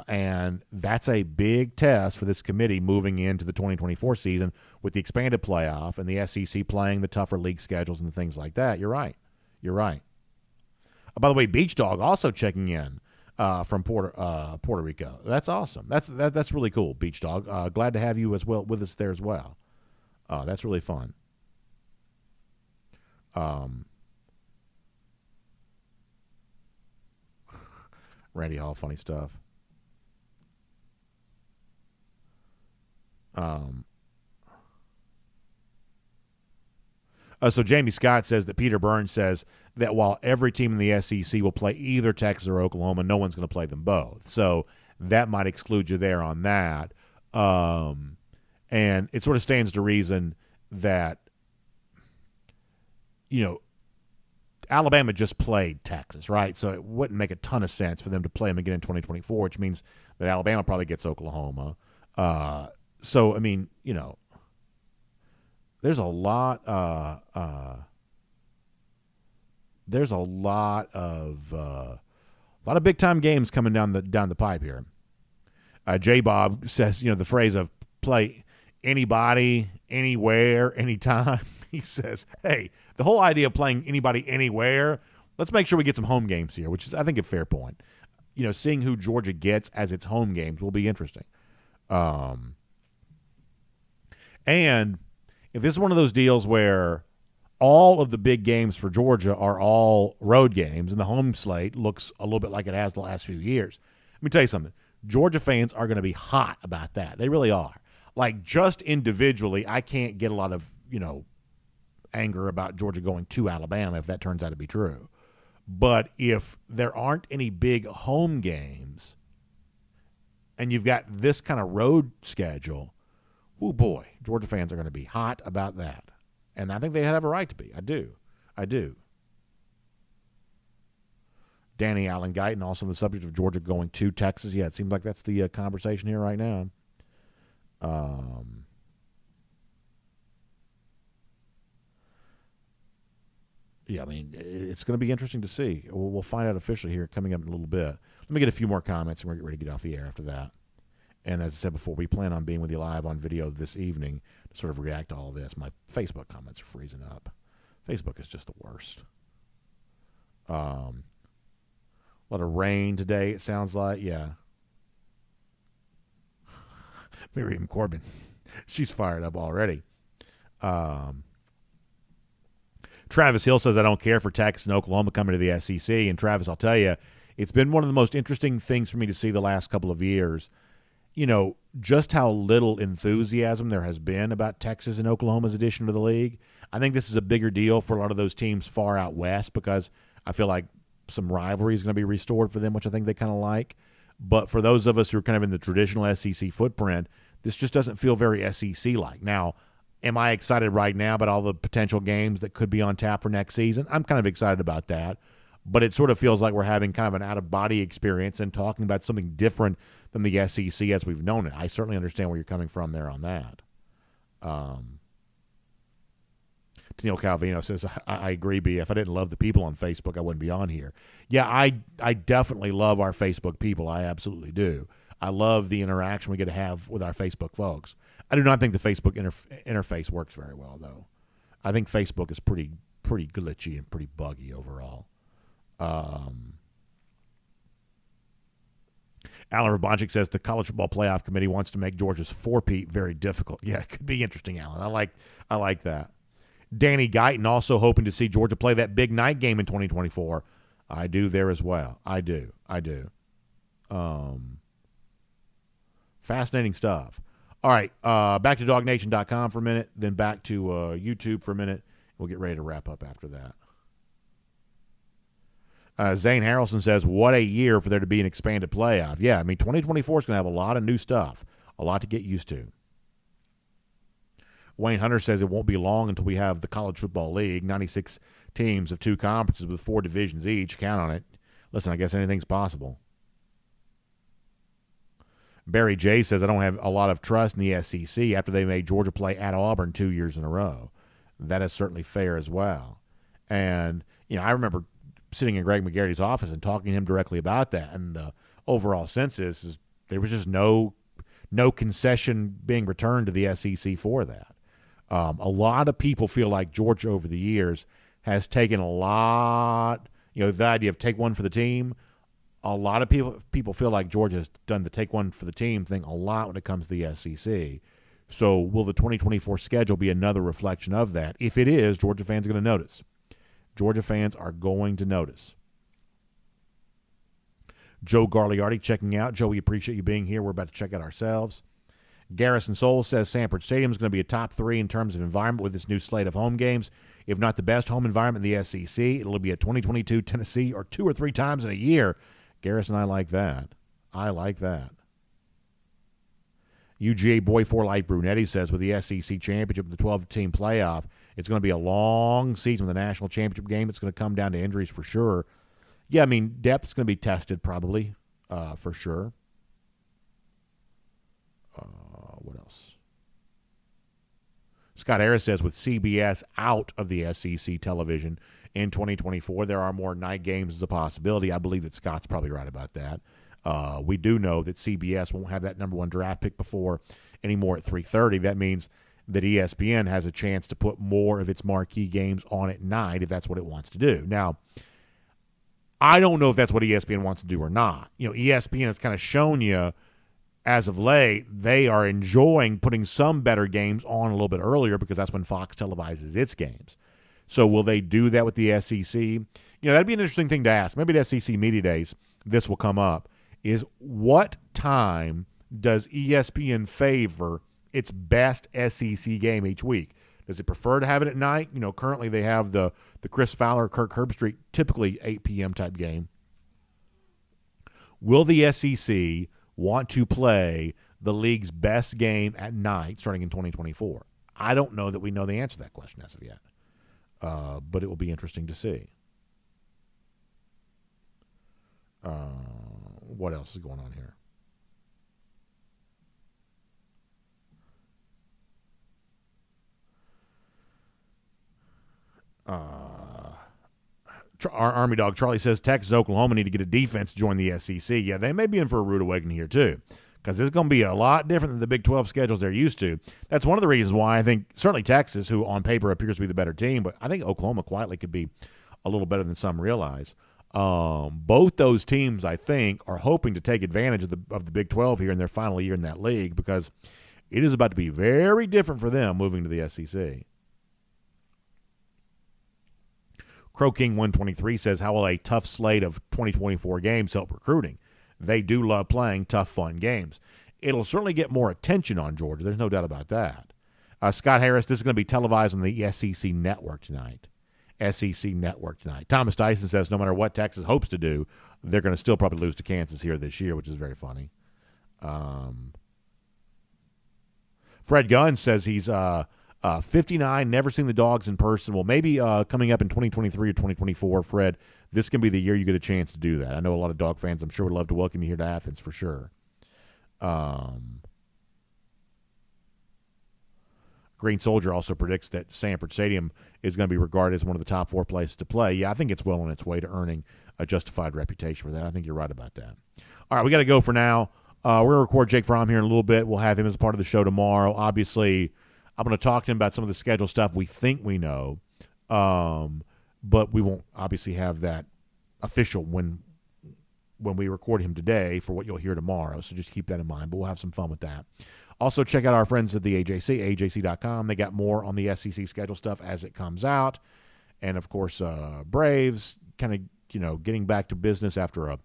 And that's a big test for this committee moving into the 2024 season with the expanded playoff and the SEC playing the tougher league schedules and things like that. You're right. By the way, Beach Dog also checking in from Puerto Rico. That's awesome. That's really cool, Beach Dog. Glad to have you as well with us there as well. That's really fun. Randy Hall, funny stuff. So Jamie Scott says that Peter Burns says that while every team in the SEC will play either Texas or Oklahoma, no one's going to play them both. So that might exclude you there on that. And it sort of stands to reason that, Alabama just played Texas, right? So it wouldn't make a ton of sense for them to play them again in 2024, which means that Alabama probably gets Oklahoma. So, I mean, there's a lot of big time games coming down the pipe here. J Bob says, the phrase of play anybody, anywhere, anytime. He says, hey, the whole idea of playing anybody anywhere, let's make sure we get some home games here, which is, I think, a fair point. Seeing who Georgia gets as its home games will be interesting. And if this is one of those deals where all of the big games for Georgia are all road games and the home slate looks a little bit like it has the last few years, let me tell you something. Georgia fans are going to be hot about that. They really are. Like, just individually, I can't get a lot of, anger about Georgia going to Alabama if that turns out to be true. But if there aren't any big home games and you've got this kind of road schedule, oh boy, Georgia fans are going to be hot about that. And I think they have a right to be. I do. Danny Allen Guyton, also on the subject of Georgia going to Texas. Yeah, it seems like that's the conversation here right now. Yeah, I mean, it's going to be interesting to see. We'll find out officially here coming up in a little bit. Let me get a few more comments, and we're getting ready to get off the air after that. And as I said before, we plan on being with you live on video this evening to sort of react to all this. My Facebook comments are freezing up. Facebook is just the worst. A lot of rain today, it sounds like. Yeah. Miriam Corbin, she's fired up already. Travis Hill says, I don't care for Texas and Oklahoma coming to the SEC. And Travis, I'll tell you, it's been one of the most interesting things for me to see the last couple of years. Just how little enthusiasm there has been about Texas and Oklahoma's addition to the league. I think this is a bigger deal for a lot of those teams far out west because I feel like some rivalry is going to be restored for them, which I think they kind of like. But for those of us who are kind of in the traditional SEC footprint, this just doesn't feel very SEC-like. Now, am I excited right now about all the potential games that could be on tap for next season? I'm kind of excited about that. But it sort of feels like we're having kind of an out-of-body experience and talking about something different than the SEC as we've known it. I certainly understand where you're coming from there on that. Neil Calvino says, I agree, B. If I didn't love the people on Facebook, I wouldn't be on here. Yeah, I definitely love our Facebook people. I absolutely do. I love the interaction we get to have with our Facebook folks. I do not think the Facebook interface works very well, though. I think Facebook is pretty glitchy and pretty buggy overall. Alan Rabanchik says the College Football Playoff Committee wants to make Georgia's four-peat very difficult. Yeah, it could be interesting, Alan. I like that. Danny Guyton also hoping to see Georgia play that big night game in 2024. I do there as well. I do. Fascinating stuff. All right, back to DawgNation.com for a minute, then back to YouTube for a minute. We'll get ready to wrap up after that. Zane Harrelson says, what a year for there to be an expanded playoff. Yeah, I mean, 2024 is going to have a lot of new stuff, a lot to get used to. Wayne Hunter says it won't be long until we have the College Football League, 96 teams of 2 conferences with 4 divisions each. Count on it. Listen, I guess anything's possible. Barry J says, I don't have a lot of trust in the SEC after they made Georgia play at Auburn 2 years in a row. That is certainly fair as well. And, I remember sitting in Greg McGarry's office and talking to him directly about that. And the overall sense is there was just no concession being returned to the SEC for that. A lot of people feel like Georgia over the years has taken a lot, the idea of take one for the team. A lot of people feel like Georgia has done the take one for the team thing a lot when it comes to the SEC. So will the 2024 schedule be another reflection of that? If it is, Georgia fans are going to notice. Georgia fans are going to notice. Joe Garliardi checking out. Joe, we appreciate you being here. We're about to check out ourselves. Garrison Soul says Sanford Stadium is going to be a top 3 in terms of environment with this new slate of home games. If not the best home environment in the SEC, it'll be a 2022 Tennessee or 2 or 3 times in a year. Garrison, I like that. UGA Boy 4 Light Brunetti says with the SEC championship and the 12-team playoff, it's going to be a long season with the national championship game. It's going to come down to injuries for sure. Yeah, I mean, depth's going to be tested probably for sure. What else? Scott Harris says with CBS out of the SEC television in 2024, there are more night games as a possibility. I believe that Scott's probably right about that. We do know that CBS won't have that number 1 draft pick before anymore at 3:30. That means that ESPN has a chance to put more of its marquee games on at night if that's what it wants to do. Now, I don't know if that's what ESPN wants to do or not. ESPN has kind of shown you as of late, they are enjoying putting some better games on a little bit earlier because that's when Fox televises its games. So will they do that with the SEC? That'd be an interesting thing to ask. Maybe at SEC Media Days, this will come up, is what time does ESPN favor its best SEC game each week? Does it prefer to have it at night? Currently they have the Chris Fowler, Kirk Herbstreit, typically 8 p.m. type game. Will the SEC want to play the league's best game at night starting in 2024? I don't know that we know the answer to that question as of yet, but it will be interesting to see. What else is going on here? Our Army Dog Charlie says Texas, Oklahoma need to get a defense to join the SEC. Yeah, they may be in for a rude awakening here too, because it's going to be a lot different than the Big 12 schedules they're used to. That's one of the reasons why I think certainly Texas, who on paper appears to be the better team, but I think Oklahoma quietly could be a little better than some realize. Both those teams, I think, are hoping to take advantage of the Big 12 here in their final year in that league because it is about to be very different for them moving to the SEC. Crow King 123 says, how will a tough slate of 2024 games help recruiting? They do love playing tough, fun games. It'll certainly get more attention on Georgia. There's no doubt about that. Scott Harris, this is going to be televised on the SEC Network tonight. Thomas Dyson says no matter what Texas hopes to do, they're going to still probably lose to Kansas here this year, which is very funny. Fred Gunn says he's 59, never seen the Dogs in person. Well, maybe coming up in 2023 or 2024, Fred, this can be the year you get a chance to do that. I know a lot of Dog fans, I'm sure, would love to welcome you here to Athens for sure. Green Soldier also predicts that Sanford Stadium is going to be regarded as one of the top 4 places to play. Yeah, I think it's well on its way to earning a justified reputation for that. I think you're right about that. All right, we got to go for now. We're going to record Jake Fromm here in a little bit. We'll have him as a part of the show tomorrow. Obviously, I'm going to talk to him about some of the schedule stuff we think we know, but we won't obviously have that official when we record him today for what you'll hear tomorrow. So just keep that in mind, but we'll have some fun with that. Also, check out our friends at the AJC, AJC.com. They got more on the SEC schedule stuff as it comes out. And, of course, Braves kind of, getting back to business after a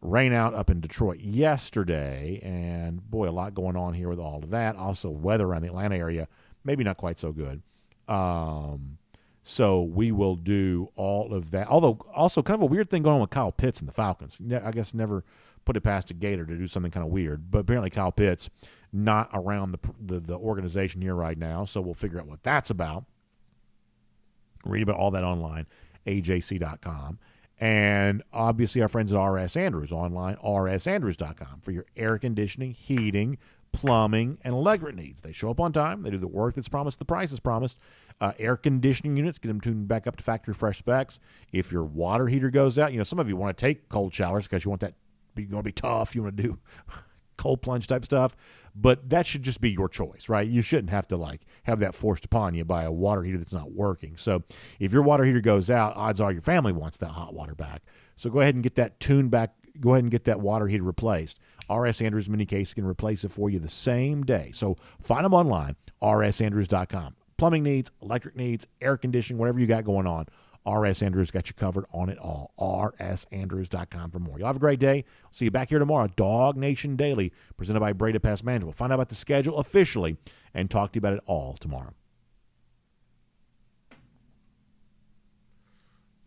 rain out up in Detroit yesterday. And, boy, a lot going on here with all of that. Also, weather around the Atlanta area, maybe not quite so good. So we will do all of that. Although, also kind of a weird thing going on with Kyle Pitts and the Falcons. I guess never put it past a Gator to do something kind of weird. But apparently Kyle Pitts not around the organization here right now. So we'll figure out what that's about. Read about all that online, ajc.com. And obviously our friends at R.S. Andrews online, rsandrews.com, for your air conditioning, heating, plumbing, and electric needs. They show up on time. They do the work that's promised. The price is promised. Air conditioning units, get them tuned back up to factory fresh specs. If your water heater goes out, some of you want to take cold showers because you want that going to be tough. You want to do cold plunge type stuff, but that should just be your choice, right? You shouldn't have to have that forced upon you by a water heater that's not working. So if your water heater goes out, odds are your family wants that hot water back. So go ahead and get that tuned back. Go ahead and get that water heater replaced. R.S. Andrews Mini Case can replace it for you the same day. So find them online, rsandrews.com. Plumbing needs, electric needs, air conditioning, whatever you got going on, R.S. Andrews got you covered on it all. rsandrews.com for more. Y'all have a great day. See you back here tomorrow. DawgNation Daily, presented by Breda Pest Management. We'll find out about the schedule officially and talk to you about it all tomorrow.